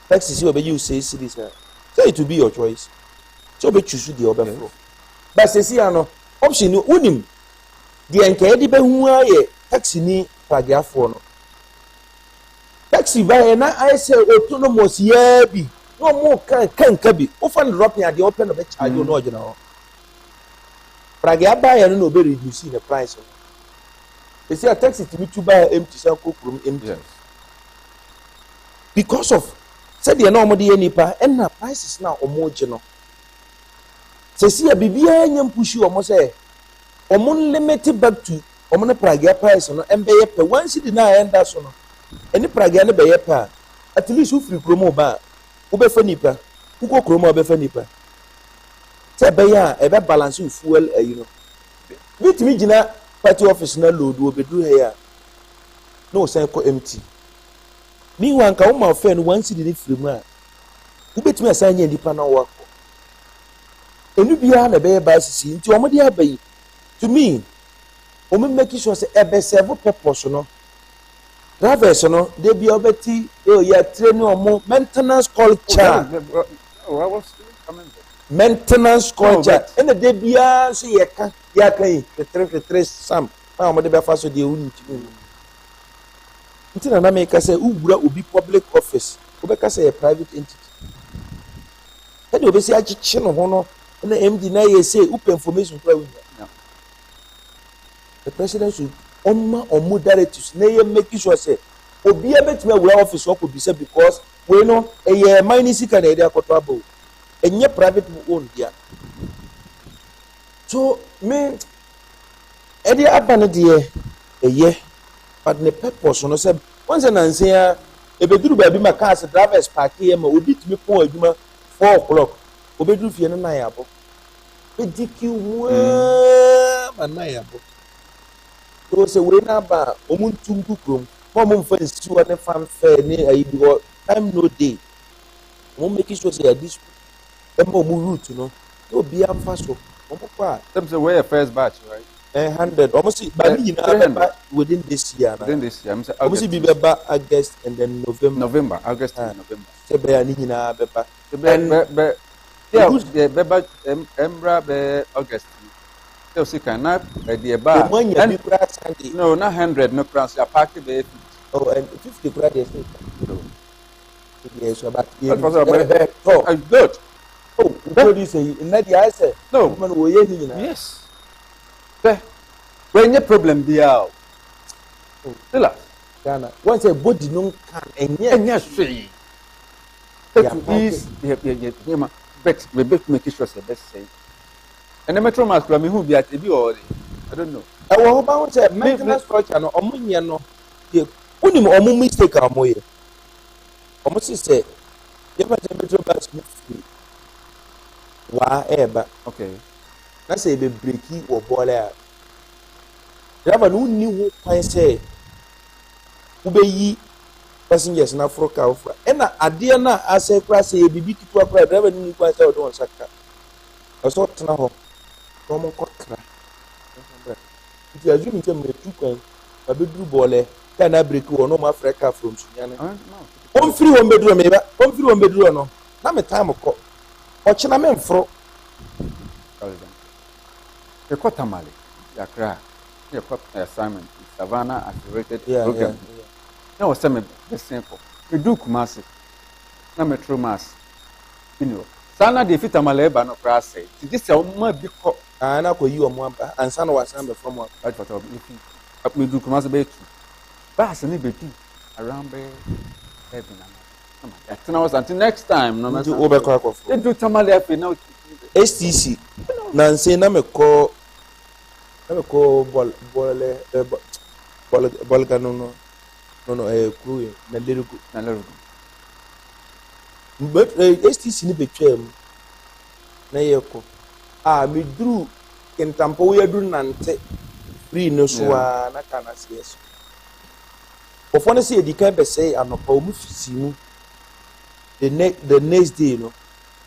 Taxi se o be you 6 cedi sir. So it will be your choice. So be choose the other flow. But say see ano option ni unim. The enke di be hu aye taxi ni Prague afo no. Taxi by na I say autonomous yeah bi no more can bi often dropping at the open of a charge no original Prague buy no be reduce the price. They say a taxi to me to buy empty sample from empty. Yes. Because of said the normal nipa and na prices now original. Sesi ya bibia nyam pushi omo say omo limit back to omo ne pragia price no embeye pe once di na enda so no eni pragia ne beye pa at least u free promo ba u be fa nipa u ko promo be fa nipa say beye a e be balance fuel you know bit me gina party office na load wo be do here no say ko empty meanwhile ka uma fair no once di free mu a u betimi asan nya nipa na wo enu bia na beye ba sisi nti omo de abayi to me omo make sure say ebe serve purpose no drivers no they be obeti ya training omo maintenance culture maintenance culture and the bia so ye kan ya kan 3 sam na omo de be fa so de uni nti na make say ugura obi public office obeka say a private entity and obi say achichi no ho no na MD na ye say open information for we. The president should omo directives na ye make sure say obi ebetime we office work be say because we know e mining sika na area akoto abo enye private own dia. So me edi abane de eye but the purpose no say once na say ebeduru ba bi ma cars drivers park here ma obi timi pon adwuma 4 o'clock obeduru fie no na ya abo ediki wa na ya abo so say we na ba omuntu nkukrom mo mfa nsi wa ne fan fair ni ayi because time no day mo make sure say this mo route no obi amfa so mo kwa them say we first batch right 100 almost but you know within this year I'm say almost be beba August and then November August and November say be ani nyina beba be yeah beba embra be August so see can na the ba no na 100 no cross ya park be oh and 50 grade is yes about good oh what do you say in that I say no man wo ye nyina yes when your problem be out Silas Ghana once a body no can enye swe is yeah but we both make sure say best say and the metro mass me who be at be or I don't know I wo ba won say maintenance structure no omunye no ye unim omu mistake amoye omu say ye ba je metro bus free wa eba okay na say be breaki wo bole a driver no ni ho kwan say ubeyi passengers na Africa ofra ena ade na ase kra say bibi kitu akra driver ni kwan say o don saka aso tena ho no mo kokra if you assume say me tu kwan abeduru bole can na break wo no mo Africa from sunyane on free won beduru me ba on free won beduru no na me time ko o chena me mfro e kotamale yakra e kot assignment Savannah accelerated program na was me simple we do Kumasi na metro mass you know sana de fitamale ba no kra say this say o ma bi ko na ko yi o mo aba ansa na wasan be from right Fatawo we do Kumasi be tu bas ni be tu around be heaven and was until next time no do obekwa akofo they do tamale afi now STC na nse na me ko bol kanu no crew na lerigo but STC ni betwam na yeko me dru kentampo we dru nante free no so na kana cs ofo na say edika be say anopa omu fisi mu the next day no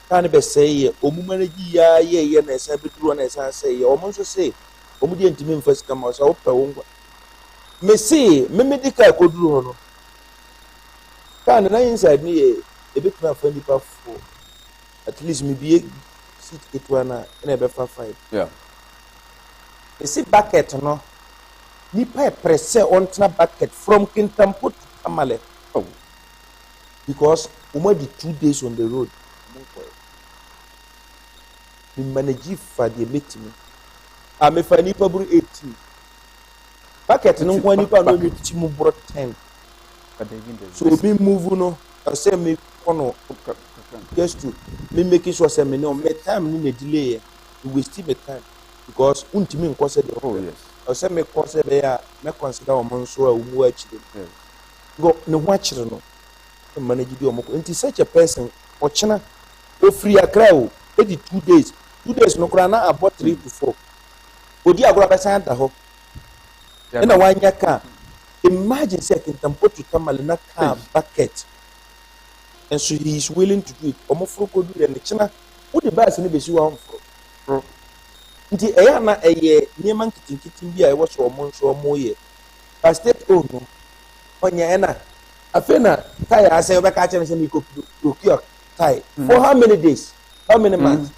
kan be say ye omu managi ya ye na esa bedru na esa say ye omu so say omu di ntimi mfas kama so opa wongwa me say me medical kodru ho no kan na inside ni e bit na fa nipa for at least me be sit etwa na be fa 5 yeah e see bucket no nipa press on tna bucket from Kintampo to Tamale because di 2 days on the road me manage for the meeting me fa nipa buru 18 bucket no kwa nipa no me timu bro 10 so me move no say me kono just to me make sure say me no me time ni delay you waste my time because untimi nkose the Oh yes. O say me kose be ya me consider o monso a umu achire. Yes. Go ne ho achire no. E manage di o moko. Nti such a person o chena o free akra o e di 2 days. 2 days no kra na about 3 to 4. Odi agora be san ta ho. E na wanya ka. Imagine say kintampo to tamale na car bucket. And so he is willing to do it. Omofro ko do the chena. Wo the bus ni be si wa mfro. Nti eya na eye niema nkitinkitin bi a e wo so omo ye. But state own no. Onya na afena tie ase obe ka chere say me ko procure tie. For how many days? How many months?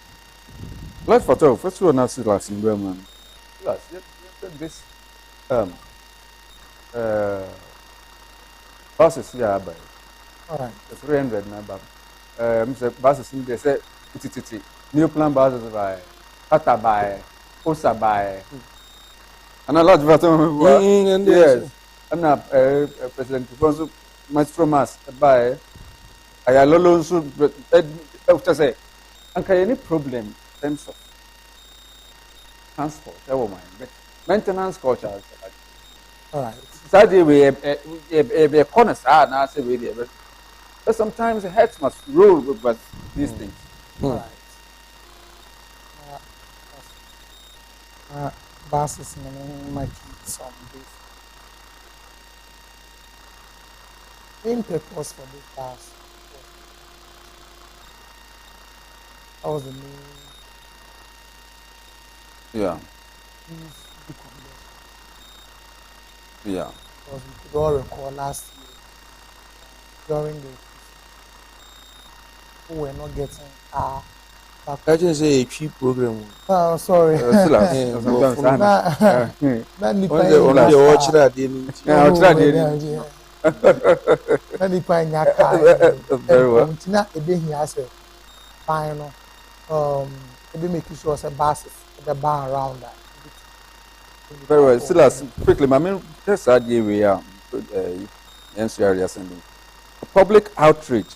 Let's Fatawo. First of all, Silas in Bremen. Silas, this buses here by. All right. 300 number. Mr. Buses in there say titi new plan buses by Tata by Osa by. And a lot of them. Yes. And President Kufonso Mastromas by Ayalolo should say, and any problem in terms of transport, never mind. But maintenance culture. All right. Sadly, we corners are now say we there, but sometimes the heads must rule with these things. All right. Buses in my kids some days. Main purpose for this bus. That was the main. Yeah. Yeah. Because we could all recall last year during the who were not getting car. I just say a cheap program. Oh, sorry. Sometimes That Only watch that. Very well. Final. Maybe making sure some buses the bar around that. Very well. Silas, quickly, I mean, just idea we are NCR sending public outreach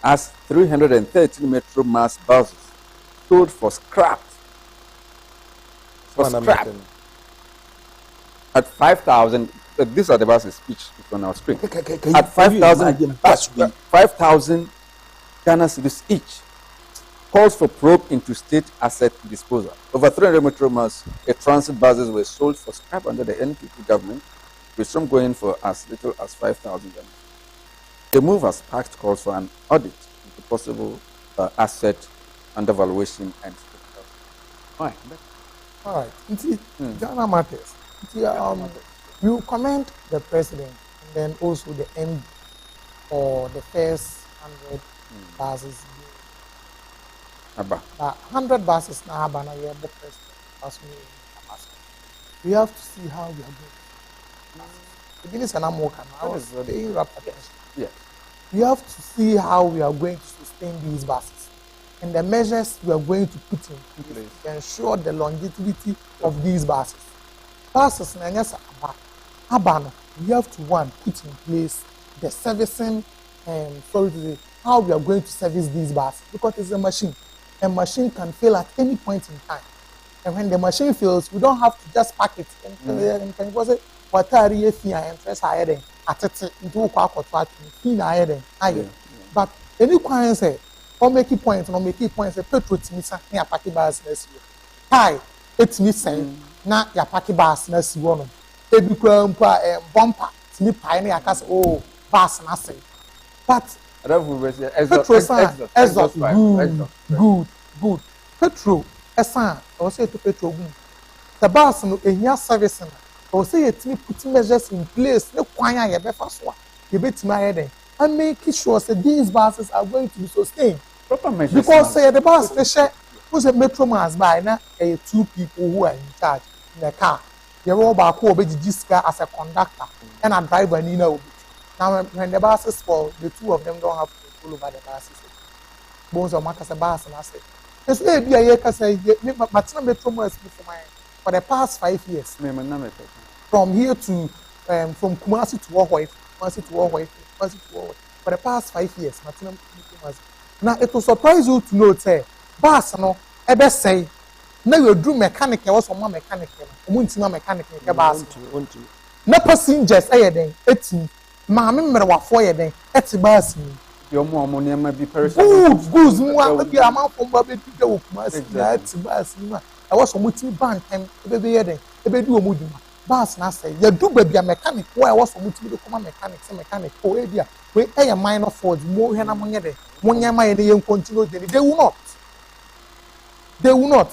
as 313 Metro Mass buses sold for scrap. For scrap at 5,000. These are the buses each on our screen. At 5,000, 5,000 Ghana cedis each. Calls for probe into state asset disposal. Over 300 Metro Mass transit buses were sold for scrap under the NPP government, with some going for as little as 5,000. The move has sparked calls for an audit into possible asset undervaluation and state. Fine. All right. Ghana matters. We will commend the president and then also the MD for the first 100 buses. But 100 buses now, but now you have the president. We have to see how we are going. Beginning an Amoka now is paying rapid attention. Yes. We have to see how we are going to sustain these buses and the measures we are going to put in place to ensure the longevity of these buses. Buses, we have to put in place the servicing and how we are going to service these buses because it's a machine. A machine can fail at any point in time. And when the machine fails, we don't have to just pack it. But any client say, or make it points, or make it points, petrol to me, near Paki bars next year. Hi, it's me saying, now your Paki bars next year. Every bumper, to me, pioneer, oh, bars, and I say. But petrol, good. Petrol, or say to petrol. The bus no enya servicing. Or say it me putting measures in place. No kwanya ye befa so. You bet my head. And make sure that these buses are going to be sustained. Proper measures. Because say the bus they share who's a Metro Mass by now 2 people who are in charge in the car. You roll back who obey this car as a conductor and a driver and now when the buses fall, the 2 of them don't have control over the buses. Bones of Marcus a bus and I say. Yes, maybe a year can say Martina Metro Mass for the past 5 years. From here to from Kumasi to Ohoi, for the past 5 years, Martina Metro Mass. Now it will surprise you to know say bus no ebe say na you do mechanic was on mechanic no omuntima mechanic ke baas na passengers den eti maame mmerewafo ye den eti baas ni omo niam bi goods mu abi amanfo mba be dide wo Kumasi na eti baas ni ma e was omuti ban time ebe be ye den ebe di omuduma baas na say ya do ba bia mechanic wo e was omuti be koma mechanic say mechanic o e bia we e minor fault mo hwe na monye de monye ma ye dey continue they will not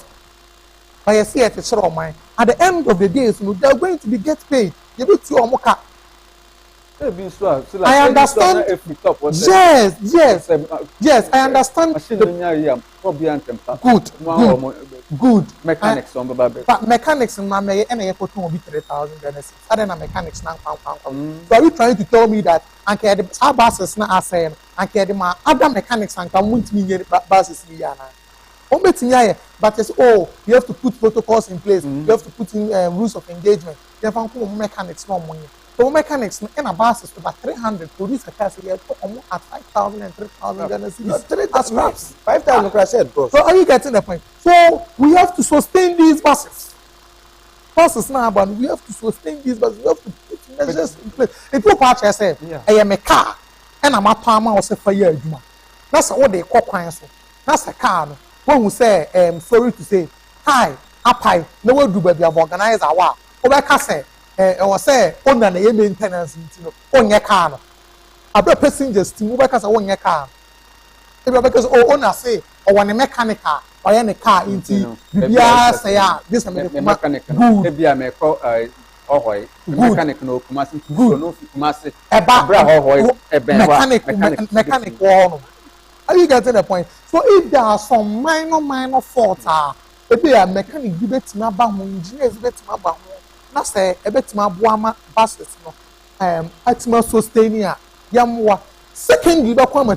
but you see it is sure mine at the end of the day so they are going to be get paid you be to omoka I understand yes I understand good mechanics on but mechanics na me e na ye photo obi 3,000 Ghana cedis other na mechanics na so are you trying to tell me that anke the buses na asay anke the ma other mechanics anka muntimi nye buses ni ya na but it's you have to put protocols in place. You have to put in rules of engagement. You have to mechanics no money. So mechanics in a bus is about 300. Police are at 5,000 and 3,000 Ghana cedis. 5,000 bro. So are you getting the point? So we have to sustain these buses. Buses now, but we have to sustain these buses. We have to put measures in place. If you patch yourself, I am a car, and I'm a palmer or say for year. That's what they call so. That's a car. When we say, sorry to say, hi, apai, no one do baby have organized our Obeka say, or say, on the maintenance, on your car. A passengers to Obeka say, on your car. Because owner say, or one mechanical, or any car into the say, this mechanic, maybe I may call a mechanic no Kumasi, good, no Kumasi, a mechanic one. Are you getting the point? So if there are some minor faults, maybe a mechanic be better about engineers better about na say a better boama buses no atima sustainia yamwa secondly ba kwa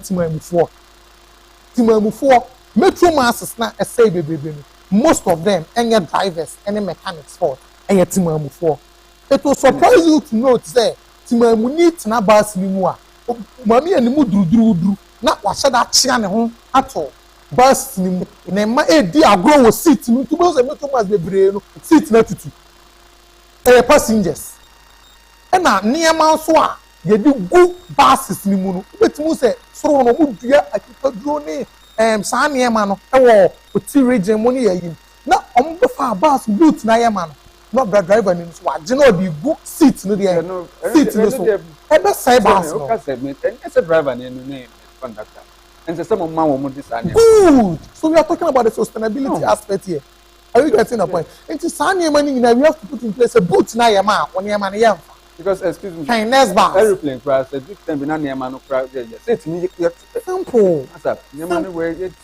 timamufor metro masses na say bebe most of them any drivers any mechanics fault any timamufor it will surprise you to note say timamu need na bus ni mu a mami animu duruduru na wahye da chia ne ho ato bus ni mu na ma edi agro wo seat ni to bus metro mass bebre no seat na tutu passengers na niema so a ye di gu buses ni mu no betumu se soro no mu dua akipaduro ni saa niema no wo oti region mu ni yayin na omo be fa bus boot na yema no no driver ni so agye na odi gu seat no dey seat no so ebe sai bus no ese driver ni no conductor and some man will this good so we are talking about the sustainability aspect here. Are you getting the point? It's sanya money we have to put in place a boot na yama when yama na yam because excuse me aeroplane crash a big time na yama no crash there it's simple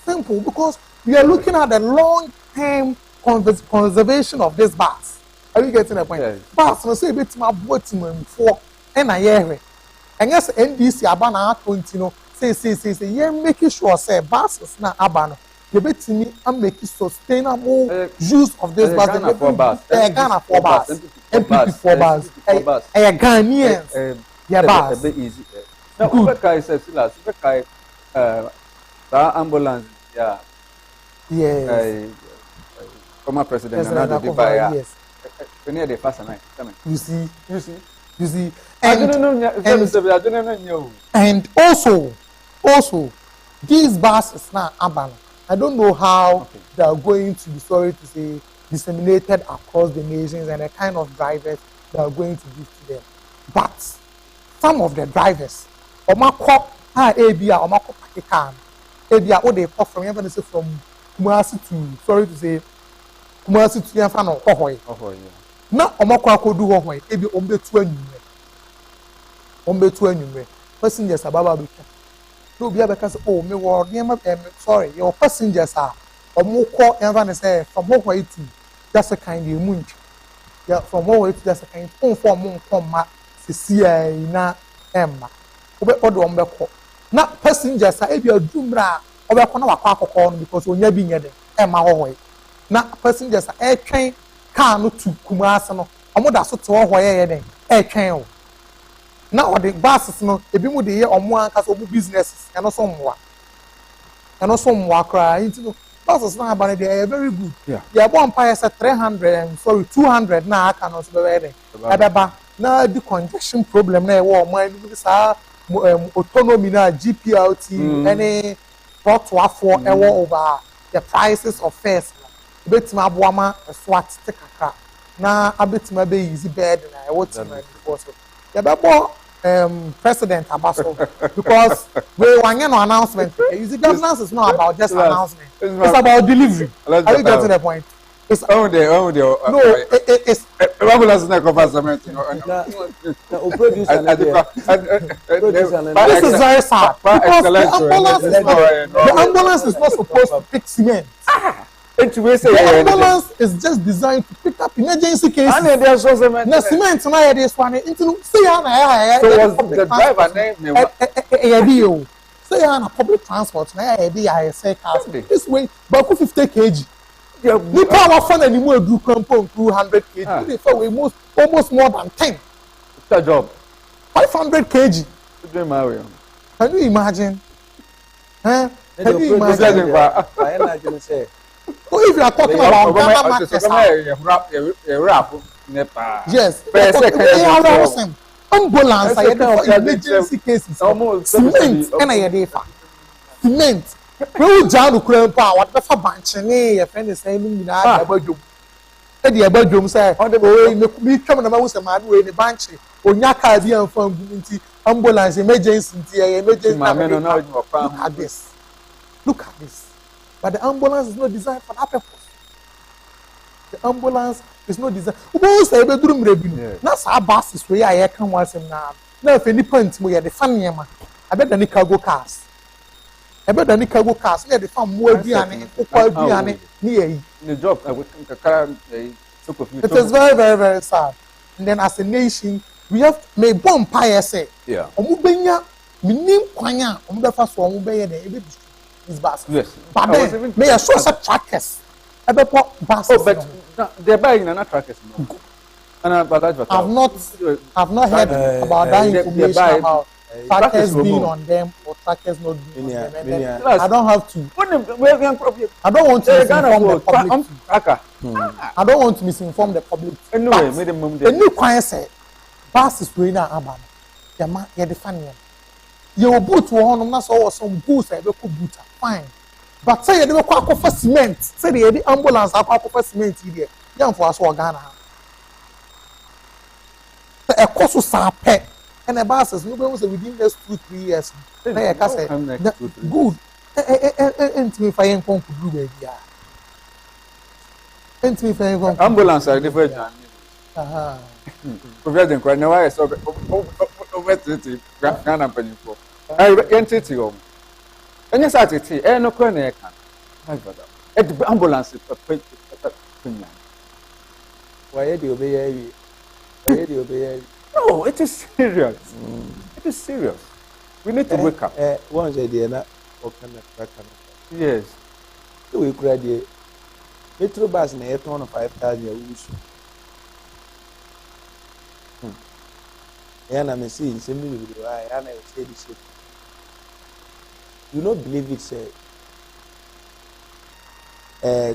simple because we are looking at the long term conservation of this bus. Are you getting the point? Yes. Bus no say bit ma boat man for and I and yes NDC abana 20 no say yeah making sure say buses na abano you bet me and make sustainable use of this bus. Ghana for bus MPP for bus Ghanaians yeah bus a bit easy now Ubeka says Silas Ubeka ambulance yes former president Nana Dibaya yes near the first night you see and also these buses now abandoned. I don't know how they are going to be, sorry to say, disseminated across the nations and the kind of drivers they are going to give to them. But some of the drivers, Omako Abia, Omako Pakikan, Abia, what they pop from even say from Kumasi to, sorry to say, Kumasi to Yanfano, Hohoi. Now Omako Akodu Hohoi, Abi Ombe 2 passengers ababa bika. No be because me wor sorry your passengers are omukọ enva say from Hawaii to just a kind of munch. Yeah, from Hawaii to just a kind form ma se na emma. Obe odo ombekọ. Na passengers are ebi adumra obekọ na wakọ akọkọ no because onya bi nyede emma Hawaii. Na passengers are twen car no to Kumasi no. Omo da so te Hawaii ye den twen o. Now the buses no ebi mu de ye omo anka so businesses and also mwa cry into buses now about they are very good. Yeah. Yeah, one price at 300 and sorry 200 now I can also be ready. Now the congestion problem now mind because autonomy now GPLT any brought to for over the prices of fares. Bet my boama a swat stick a crap. Now I bet my be easy bed and I watch my before so. Yeah, President Abaso because we want no announcement. The governance is not about just announcement. It's about delivery. Are you getting the point? It's no. It's Ambulance na government. This is very sad because the ambulance is not supposed to pick cement. The ambulance is just designed to pick up emergency cases. Na cement na this one. Say so was the driver name? Say na public transport na say cars. This way, about 50 kg. The power fund anymore do compound 200 kg. They for almost more than 10. It's a job. 500 kg. Can you imagine? Huh? Can you imagine? So if you are talking about Ghana market, yes, ambulance, emergency cases, cement, and I cement. We jam the crane power. What the for banching? Your friend is saying, about you. The about you say, oh, me come and I was a man with the banch. Onyaka be from ambulance emergency. Look at this. Look at this. But the ambulance is not designed for that purpose. The ambulance is not designed. Who say bedroom revenue? That's our buses where I can once now. Now if any point we are the funny man. I bet the cargo cars. I bet the cargo cars. Let the farm more behind near the job. It is very, very, very sad. And then as a nation, we have to make bomb pie say. Yeah. Omubenya, minim kwanya, omubefa so omubeye de this bus. Yes. But then, may I show such trackers? About buses. Oh, but they're buying another trackers. I've not heard about that information about trackers being on them or trackers not being on them. And then I don't have to. I don't want to misinform the public. I don't want to misinform the public. The new client said, buses going out about them. You're the funny. You boot one, not so some boots. I will boot. Fine. But say you go for cement. Say the ambulance are for cement here. Young for us for Ghana. A cost of sape and the buses no go say within next 2-3 years. Na I can say good. And me for yen pump do baby. And me for yen ambulance are different. President right now I saw over 30 Ghana penny for. I entity home. And yes, I say, no corner can. The ambulance is why do you obey? Why do you obey? No, it is serious. It is serious. We need to wake up. Once a day, not kind of. Yes. So we graduate. Metro bus in a ton of 5,000 years. And I'm seeing similar video. I say this. You not believe it, say.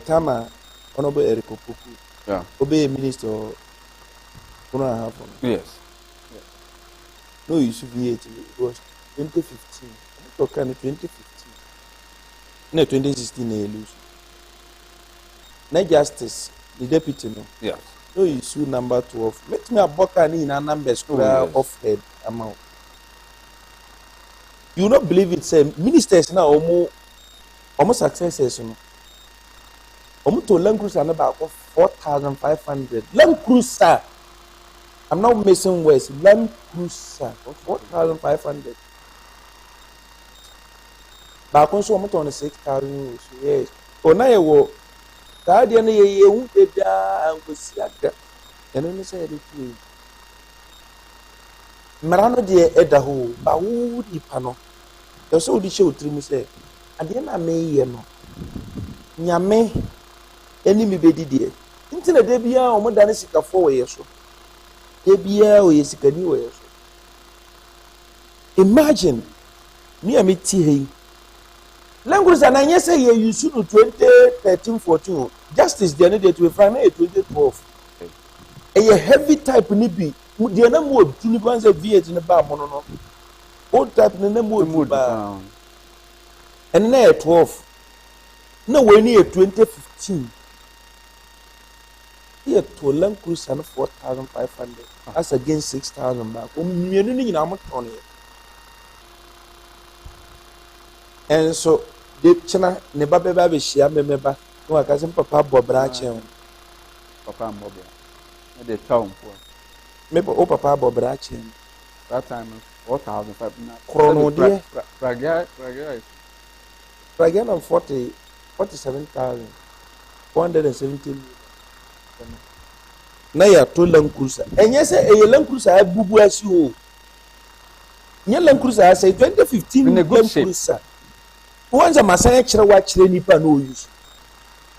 Tama, Honorable Eric Opoku. Yeah. Obey Minister. Yes. No, you should be 80. It was 2015. I'm talking 2015. No, 2016 they lose. Not justice, the deputy no. Yes. No issue number 12. Let me a bokani in a number square of head amount. You not believe it, say ministers now almost successes no. To Land Cruiser about 4,500. Land Cruiser. I'm not missing words. Land Cruiser 4,500. Back on so much on 6,000. Yes. Oh, now you walk. Guardian, you won't be there and go see a girl. And then say it to you. Marano dear Edaho, but who the panel? The so the show to me say, and then I may ye no. Nyame, any me be dear. Until a debia or more than a sick of 4 years. Debia or yes, can you imagine me a meet Language and I say you should 2013-14. Justice the other day to a final 2012. A heavy type nibi. The other mode to the ones of V8 in the bar mono. Old type in the mode bar. And now 12. No way near 2015. Here to Land Cruise and 4,500. That's against 6,000 back. And so the China never be share member. No, I can't papa Bobrache. Papa Mobile. The town for. Maybe oh papa Bobrache. That time 4,500. Chrono dear. Pragan on 47,000. 470. Na ya to Land Cruiser. And yes, a Land Cruiser I bubu as you. Nye Land Cruiser I say 2015 in a good Land shape. Cruiser. Once a masaya chira watch nipa no use.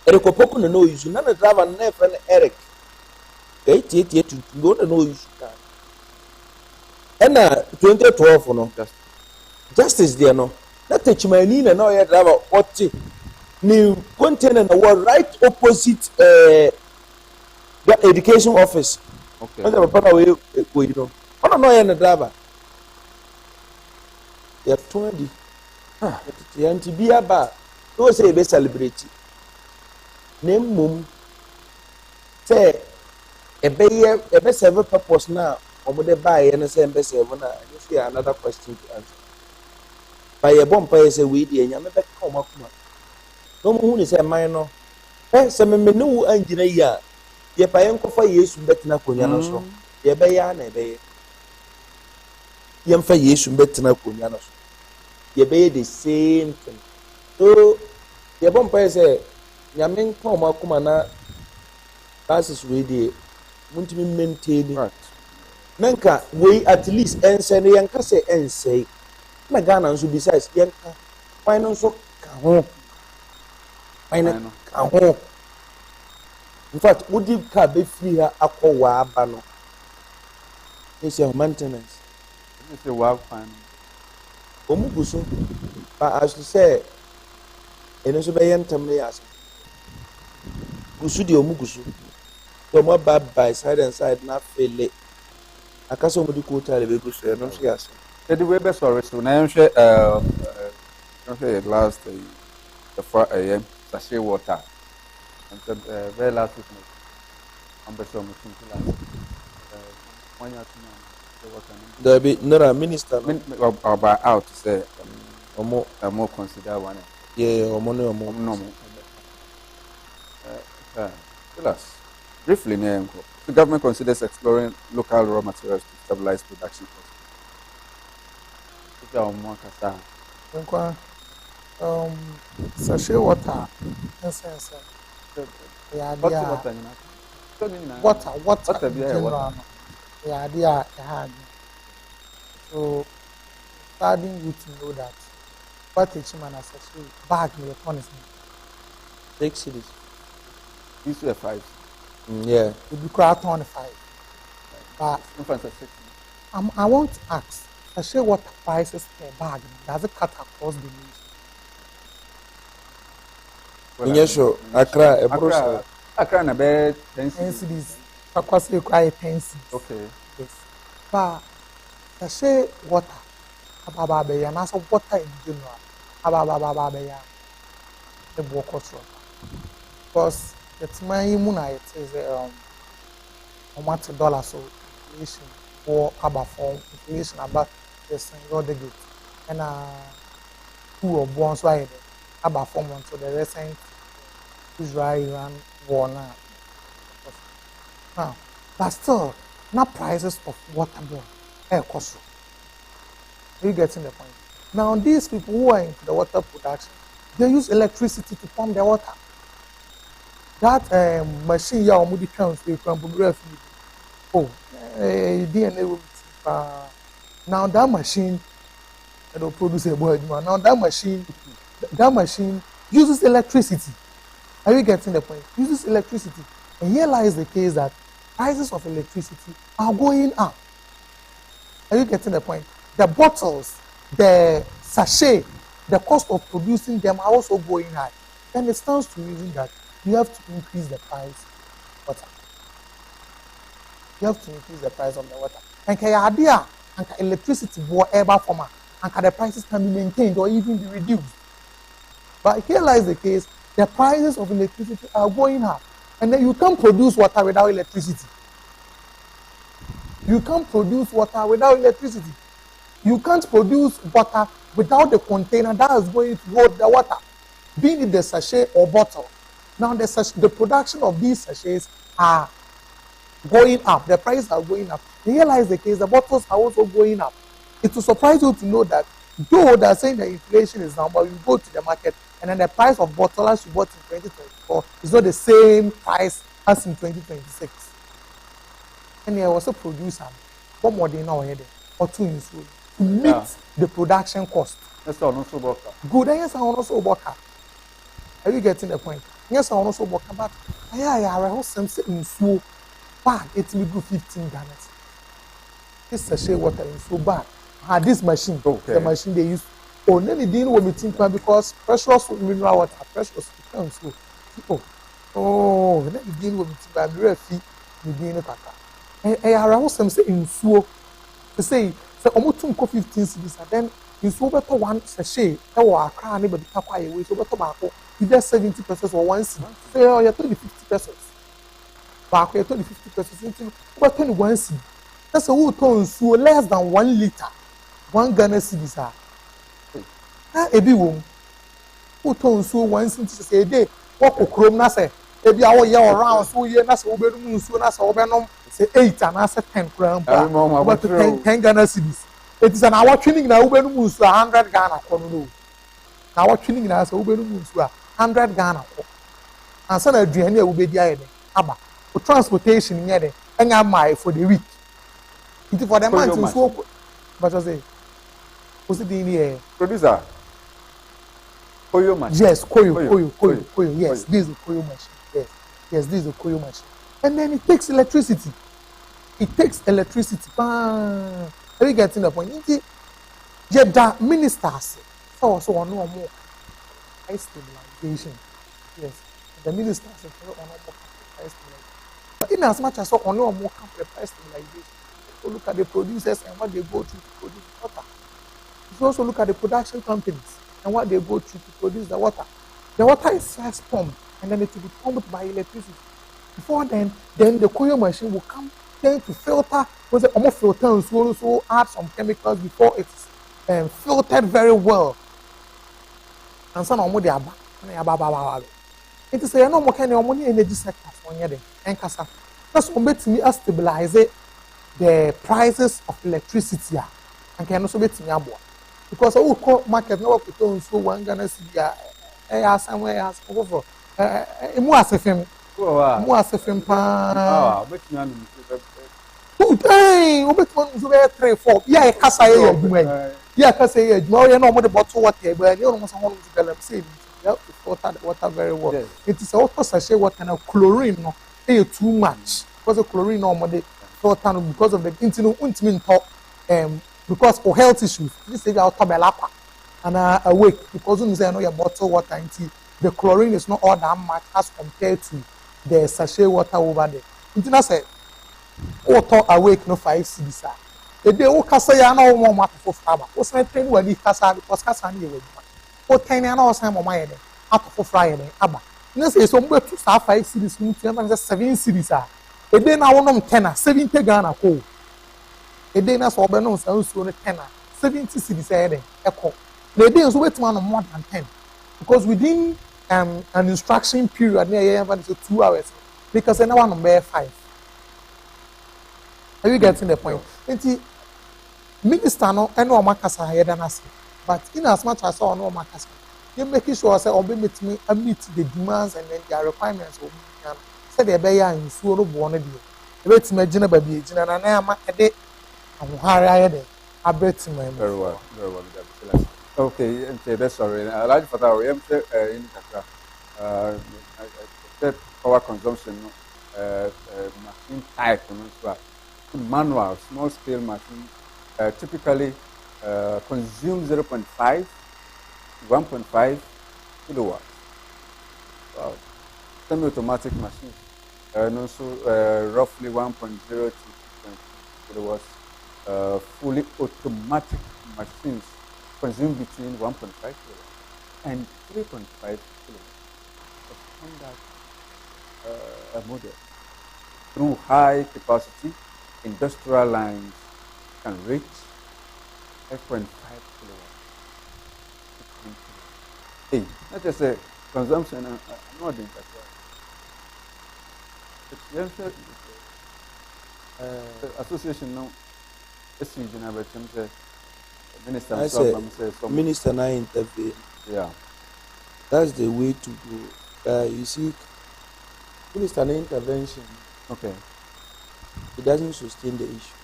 Eriko poku no use. Nana driver na friend Eric. 88 to go no use. And 2012 no. Justice there no. That touch my nina no ya driver what new container was right opposite the education office. Okay. When the papa we go you know. Ono no ya na driver. Ya 20. Yanti bia ba no say be celebrate. Name mum say ebe serve purpose na omo de buy na say be serve na you see another question to answer. By a bomb pay say we dey nya me be come akuma. No mu hu ni say man no say me no angina yi a ye pa yen ko fa Yesu betina konya no so. Ye be ya na be ye. Ye mfa Yesu betina konya no so. You be the same thing. So, you bomb say, Yamin come up na passes ready. Want to maintain Right. Nanka, we at least and send Yanka say and say, my Ghana should besides Yanka, finance so cajon. In fact, would you can be free her aqua bano? It's your maintenance. It's a wild fine. Omuguso, but as you say, and also by Yantamleas. Gusu di Omuguso. So more bad by side and side, not fail late. I can't so much go tell you, Gusu, no, yes. The way best or so now, share last the 4 a.m. sachet water. And very last week, I'm the same thing. 1 year to There be no minister. Or by out to say, or more consider one. Yeah, or money or more. No. Tell us briefly, the government considers exploring local raw materials to stabilize production costs. Sachet water. Water. General. Yeah, they are hard. So, starting you to know that what a human has actually bag me upon his 6 cities. These were 5. Yeah. It be crowd 25. But I want to ask, sachet water prices per bag, does it cut across the nation? Yes, sure. Accra na be 10 cities. Kwasi require 10 cities. Okay. Yes. But sachet water, ababeya, and also water in general, ababeya, the book culture. Because it's my imuna, it is $1 so inflation or about form inflation about the single digit and two or bonds right about form until the recent Israel-Iran war now. But still, not prices of water bill, air cost. Are you getting the point? Now, these people who are into the water production, they use electricity to pump their water. That machine, yeah, Omudi counts, they can put DNA. Now that machine, it will produce a boy. Now that machine uses electricity. Are you getting the point? Uses electricity. And here lies the case that prices of electricity are going up. Are you getting the point? The bottles, the sachet the cost of producing them are also going high. Then it stands to reason that you have to increase the price of water. You have to increase the price of the water. And idea and electricity whatever format, and the prices can be maintained or even be reduced. But here lies the case, the prices of electricity are going up. And then you can't produce water without electricity. You can't produce water without electricity. You can't produce water without the container that is going to hold the water, be it the sachet or bottle. Now the production of these sachets are going up. The prices are going up. Here lies the case, the bottles are also going up. It will surprise you to know that though they're saying the inflation is down, but you go to the market and then the price of bottle as you bought in 2024 is not the same price as in 2026. And there was a producer, what more than now or two in food to meet the production cost. That's all not so about. Good, yes, I want also work. Are you getting the point? Yes, I want also work, but I was some in so bad. It will go 15 Ghana. This sachet water is so bad. This machine, the machine they use. Oh, then it didn't want me think because precious mineral water, precious becomes so. Oh, then it didn't want me think about the fee. We didn't kaka. I was some say in so. To say almost 15 cedis, then in so better one sachet. That was a crown, but the papa away so better back. You just 70 pesos or 1 cedi. Say oh, you're 50 pesos. Back you're 50 pesos into about 21 cedi. That's a whole ton so less than 1 liter. 1 Ghana cedis. Ebi wom who ton so 1 cedi say a day what okrom na say ebi awo ye around so ye na say oberu mu so na say obenom say 8 and na say 10 gram but 10 Ghana cedis it is an hour training na oberu mu so 100 Ghana kono no na hour training na say oberu mu so 100 Ghana ko and so na aduane a obedi aye dey aba for transportation near dey enya mai for the week it for the month so but I say what's it in here producer Koyo machine. Yes, Koyo. Yes, this is a Koyo machine. Yes, this is a Koyo machine. And then it takes electricity. Are you getting the point? The ministers so on no more price stabilization. Yes, the ministers say on no more price stabilization. But in as much as on no more price stabilization, so look at the producers and what they go through to produce water. You also look at the production companies and what they go through to produce the water. The water is first pumped and then it will be pumped by electricity. Before then the Koyo machine will come then to filter, was it almost filter and so add some chemicals before it's filtered very well. And some of them are it is a normal kind of money energy sector for you and casa. That's what makes me stabilize the prices of electricity and can also make me abo. Because I will call market no work to so 1 Ghana cedi somewhere else over mu asefem pa obetman so be 3 4 yeah kasa ye adwuma yeah kasa ye adwuma we no mo the bottle water but you no mo so ho develop say you have to filter the water very well. Yes. It is also sachet water now chlorine no too much because the chlorine no mo the filter no because of the intino untimi ntop because for health issues, this is our tabelapa and awake because when you say I know your bottled water into the chlorine is not all that much as compared to the sachet water over there. Into na say water awake no 5 cedis. The day o kasa ya na o mo matter for fraba. O say train wani kasa because kasa na ye wani. O ten na o say mo ma ye dey ato for fry dey aba. You say so mbe 2 5 cedis into na 7 cedis. The day na wonom 10 70 Ghana ko. A day na so obenon so 10 70 cedis then echo the day so wait man more than 10 because within an instruction period near 2 hours because now one number 5. Are you getting the point? Enti minister no eno makasa here than us but in as much as all no makasa you making sure say obe meet the demands and then their requirements of say the be ya nsuo no bo no de e betime gina ba bi gina na na ama e very well. Okay, and that's sorry. I like Fatawo. In power consumption, machine type, manual, small scale machine, typically consume 0.5 1.5 kilowatts. Wow. Semi-automatic machines. And also roughly 1.0 to 2.2 kilowatts. Fully automatic machines consume between 1.5 kilowatts and 3.5 kilowatts of standard model. Through high capacity, industrial lines can reach 5.5 kilowatts. Hey, not just a consumption, I'm not doing that. Association no, it's in Geneva. Minister, I said, Minister, now intervene. Yeah, that's the way to go. You see, Minister, intervention. Okay. It doesn't sustain the issue.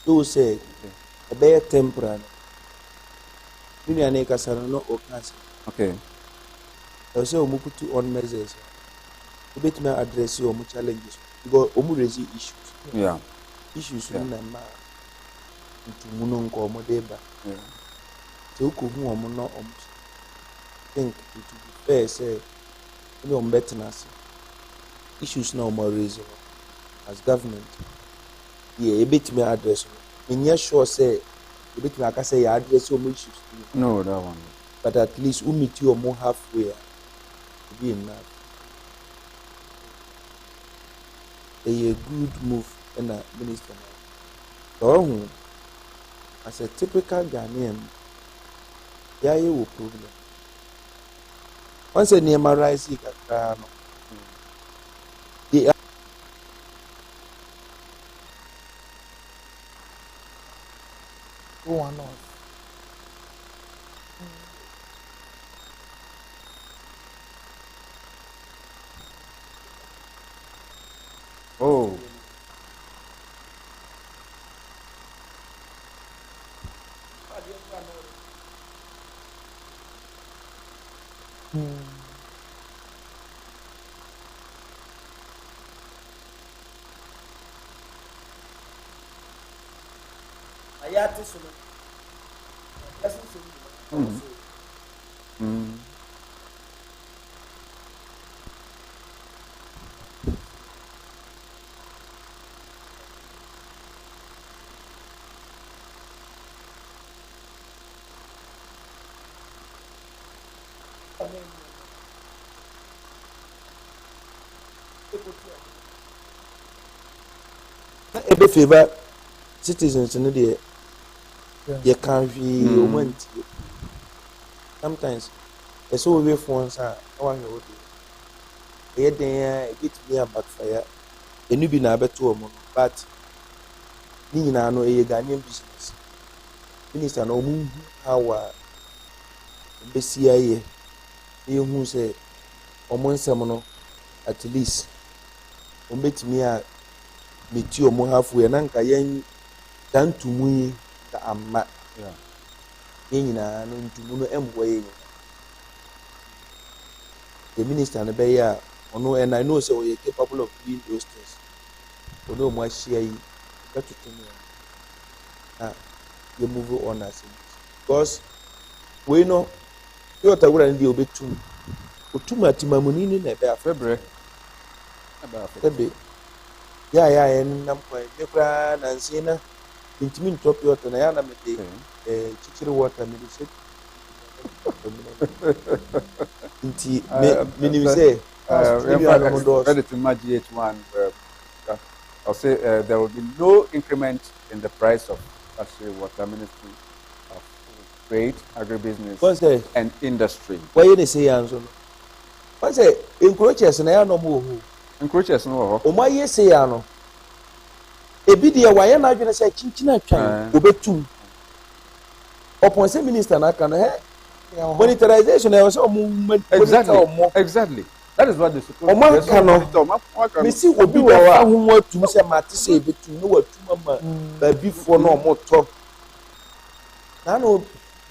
Those say a bare temporary. Okay. I say put on measures. You bet me address your challenges because raise issues. Yeah. Issues in the man into Munonko Modeba. Yeah. So who not think it would be fair say you know better issues now more reason as government. Yeah, a bit me address. In your sure say a bit me I can say address your issues. No, that one. But at least we meet you more halfway to be enough. A good move in a minister. So, as a typical Ghanaian, there you problem. Once a name arises, the Go on. Oh. a favor citizens in the you can't be moment. Sometimes it's all way for once. I want you to get me a backfire. And you be na better but you know a Ghanaian business. Minister no move how BCIA you who say almost some at least bet me a meet you more halfway and anka yen dan to me the amma. Yen na no ntumu no emboye the minister na be ya ono and I know say we are capable of doing those things. Ono mo share yi that to me you move on as because we know you are going to be obetum otum atimamuni ni na be afebre ya en nam kwa be kra na nsi na intimi ntop yo to na ya na me chichiri water me say inti me say ready to magic one. I'll say there will be no increment in the price of water ministry of trade, agribusiness, and industry. Why you say answer? Why say encroaches na ya no mo ho? Encroaches no ho. O ma ye say ya no. Ebi de wa ya na adwene say chinchina twan obetum. Upon say minister na kan monetization e say exactly. That is what they supposed to do. Me see obi wa fa ho atum say mate say betum no watum ma ba before no mo to. Na no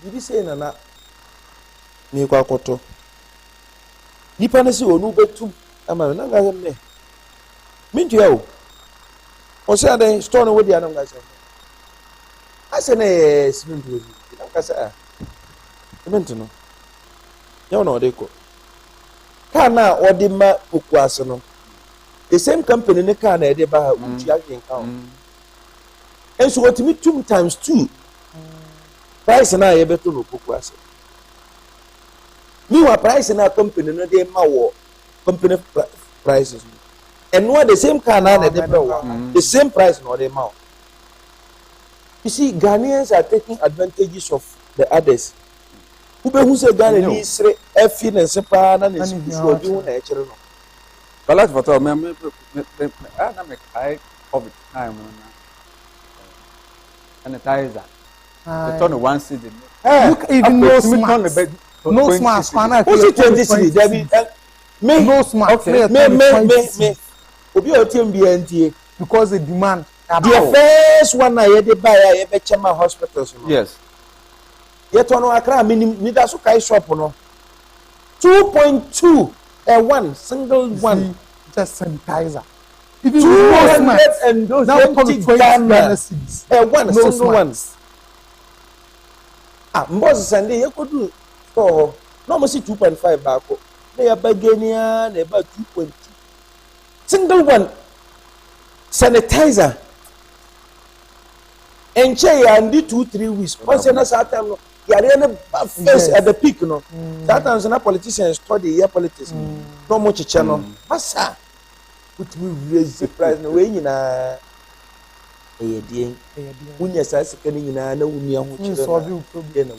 bibi say na ni kwa koto. Nipa na say onu betum ama na nga me. Mintua o. O say den store no we dia na nga say. I say na cement we. Na ka say Cement no. You know they go. Kana or the ma Kwasi the same company ne car na dey ba uti agin count. And so what me 2 times 2. Price na ye beto no Kwasi. Me wa price na company no dey ma wo company prices. And what the same car na dey the same price no dey ma. You see, Ghanaians are taking advantages of the others. Who say Ghana needs effing and sepa na ne so do na e kire no. But let's Fatawo me make high COVID time na sanitizer. They turn one cedi. Look even no smart. No smart. Who's it 20 cedi? Debbie. Me no smart. Me. Obi o team BNT because the demand. The first one na ye dey buy ye be Kyeremeh hospitals no. Yes. Ye to no Accra me da so kai shop no. 2.2 one single one just sanitizer. Even 200 and those empty Ghana. One no single smart. ones. Mboss Sunday you could do store no mo see 2.5 back. They are bagania they about 2.2. Single one sanitizer. And and 2-3 weeks. Once in a certain time, you are first at the peak, no. That times na politicians study your politics. No much channel. Massa, put me raise the price. No way you na. Dear, when you say second, na no we me solve you problem.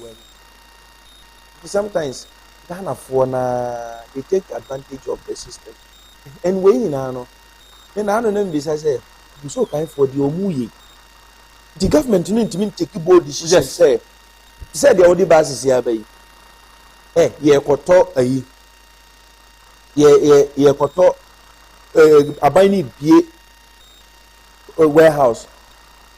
Sometimes Ghana for na they take advantage of the system. And when you know, then I don't know this. I say, you so kind for the omuye. The government need to take bold decisions. Say the only basis here by ye koto ayi ye koto abani bie warehouse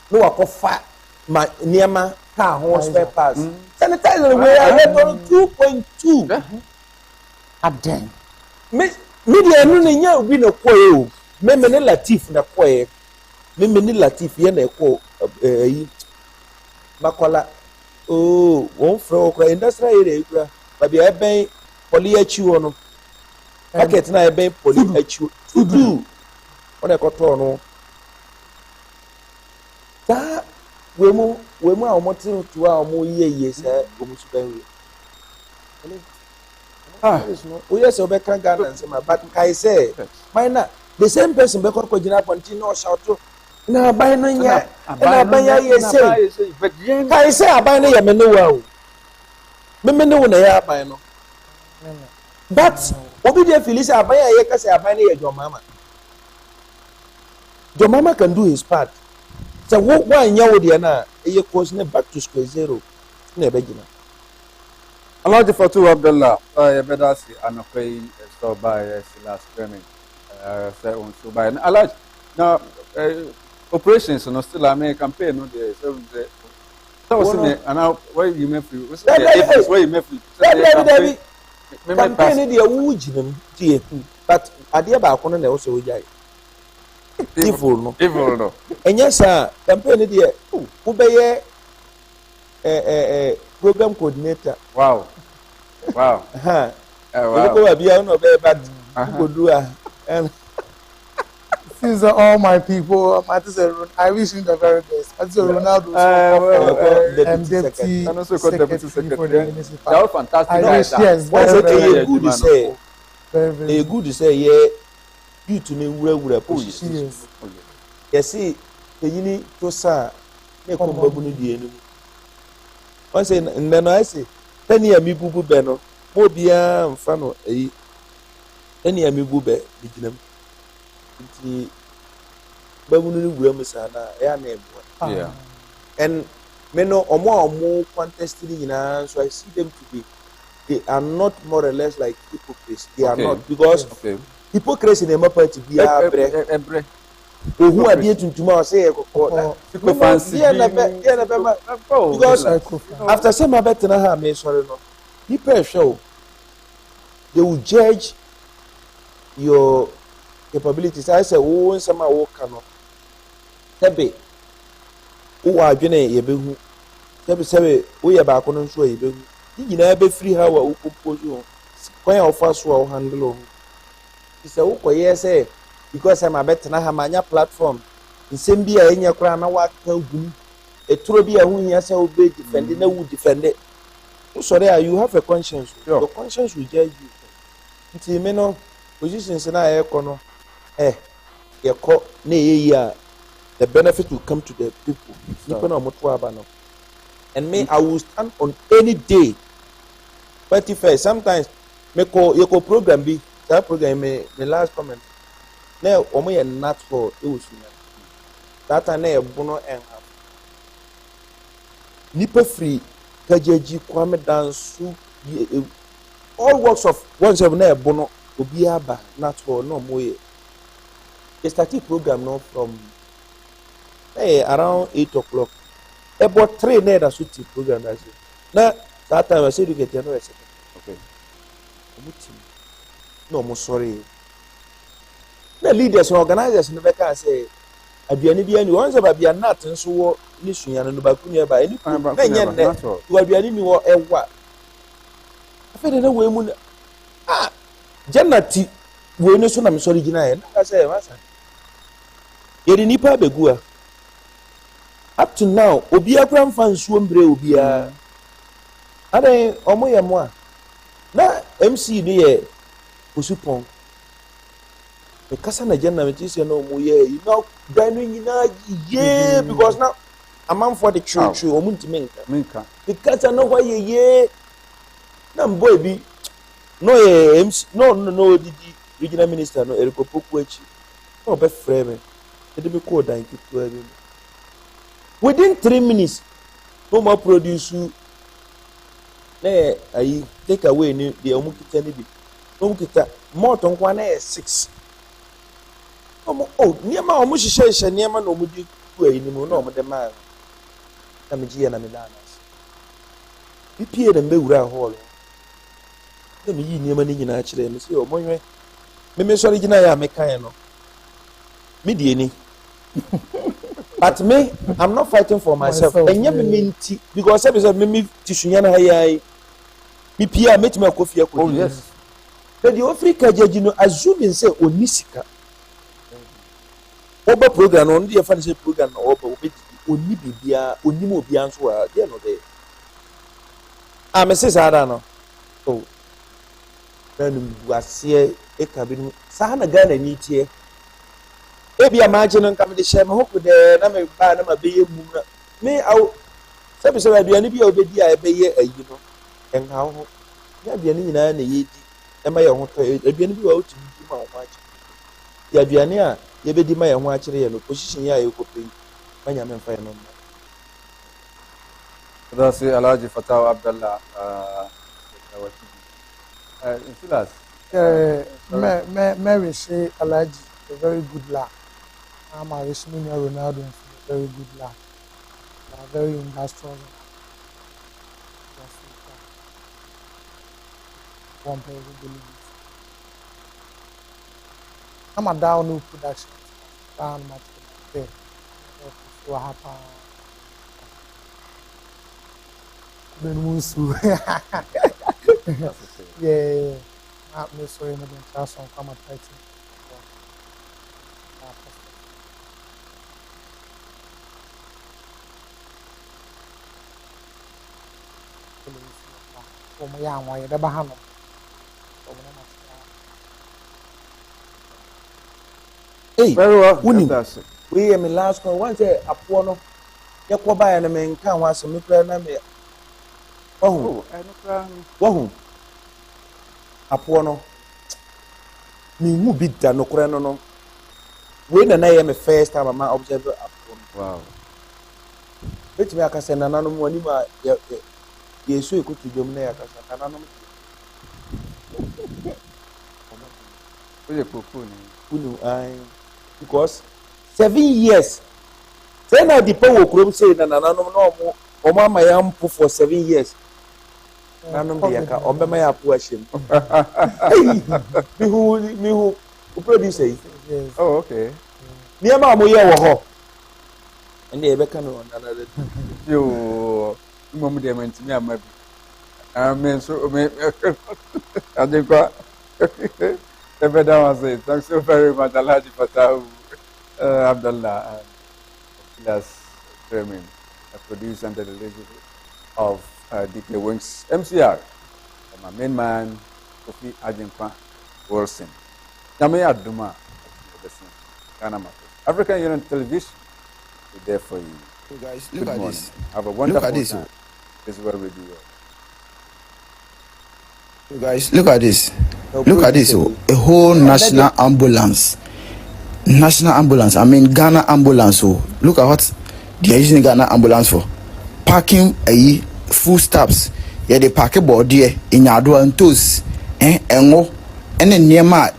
no wakofa ma niema car home spare parts sanitizer we are 2.2 Aden media no nya obi na koye o me ne Latif na koye me ni Latif ye na ko ayi makola oh one fro ko industrial area ikura baby e ben poli achi wo no market na e ben poli achi tudu ona ko to no ta we mu a omotin tu a omo ye se omo su ben we yes obe kan Ghana and say but kai say minor the same person be ko jina continue shout na aban no nya na aban ya say but yen kai say aban no ya me no wa o me no na ya aban no but obi dey feel say aban ya ye ka say aban no ya John Mama can do his part so one nya wo dey na e course na back to square zero na be gina Allah the Fatawo Abdullah better see Amankwah store by Silas Kyeremeh say on so by Allah now operations no still I campaign no there so the and now where you make free where you make free campaign dey wu ginam tie but ade ba akono na wo so wujai evil no enya sa campaign dey wo be ye program coordinator wow we bia no be but go do and these are all my people. I wish him the very best. I say Ronaldo, deputy secretary. They are fantastic. I wish yes. Very good to say. Very good to say. Yeah, you to me wura position. Yes. You see, the yini to sa ne ko babu ni die ni. One say then I say, "Tani ya mi bubu be no, mo bia mfa no eyi. Tani ya mi bubu be diginam." The Babunu Guamusana, yeah, and Meno or more contesting so I see them to be they are not more or less like hypocrites. They are not because hypocrisy in a mapper to be a who are dear to tomorrow say because after some of better have made sorry no people show they will judge your capabilities. I say, oh, some are cannot. Tebe, who are Jenny Yebu, Tebe, we are back on show you. You never free how we compose you. When you first will handle. It's a okay, yes, because I'm a better Nahamania platform. In Sambia in your crown, I walk a true be a who has will be defending, they will defend it. So there you have a conscience. Your conscience will judge you. It's a mental positions in our economy. You call the benefit will come to the people. And me, I will stand on any day. 21st, sometimes me call you program be that program me last comment. Now, omo not for it was that time na bono and half. Nipa free kajeji kwame dansu all works of once have na bono obi aba not for no moye. They started program now from around 8 o'clock. About 3 na that suit program that now that time I said you get no second. Okay. No, I'm sorry. The leaders and organizers never can say, I be any ones about be a nut and so listen and the Bakunia by any time. You are be any more a what? I feel in a way, Janati, we know soon. I'm sorry, Gina. I say, Master. Yet in Nipa Begua. Up to now, Obia Grand Fan Swimbre Obia. Are they Omoyamwa? Na MC ni Usupon. The Kasana General is no more, you know, dining in a because now a man for the church, or Muntiminka. Because I know why ye, no boy be no MC, no, the regional minister, no Erico Pukwich, no best frame. Let me call dying to within 3 minutes, no more produce you. I take away the Omukita Nibi. Omukita, more than 6. Oh, near my Omushi, near my Omudi, no, the man. Namiji and Amilanas. We peered and Beura Hall. Let me near money in actually, and say, oh, Moy, Mimi Soligina, Mecano. Midiani. But me, I'm not fighting for myself. And you mean because I was me Tishuyana Hayai. Me Pia met me a coffee. Oh, yes. But the Africa judge, you know, assuming say Onisika. Oba program on the fancy program or Onibia, Onimo Bianswa, they are not there. I'm a says, I don't know. Oh, then was here a cabin. Sahana Ghana need here. Maybe imagine and come to share my hope with the name of Panama Bay. May I say, I be any be obedient, I bay a you know, and how you be any in any am I on a be any out to my watch. You be near, you be my watch and position ya you could pay. Benjamin Faynon. That's Alaji Fatawo Abdullah Silas. Mary say Alaji, a very good lad. I'm a Ronaldo, a very good lad. Very industrial. I'm a down new production. Down much there. So happen. Yeah. Not me sorry, no chance on come at fighting. Hey, very well. We am last one. Once a pono, Yakoba and a man can was a nuclear number. Oh, a pono. Me who beat that no crano. When I am a first time, my observer. Wow. Which me I can send an anonymous. Yes, so you could to Dominic. Because 7 years. Then I depend on Chrome saying that no or my am for 7 years. Or my approaching. Who produce it? Oh, okay. Near Mamma, and they beckon on another. You, Mummy, they went to me, maybe. I mean, so, I think what thanks so very much, Alhaji Fatawo Abdullah Silas, Kyeremeh, producer under the leadership of DK Wings MCR, and my main man, Kwasi Amankwah Wilson. Nyame Aduma, African Union Television is there for you. So guys, Good look at morning. this. Have a wonderful Look at this. time. This is what we do. So guys, look at this. Look at this. Oh, a whole national ambulance. National ambulance. I mean Ghana ambulance. Oh, look at what they are using Ghana ambulance for. Parking a full stops. Yeah, they park a board there in your door and toes. Engo. And then near my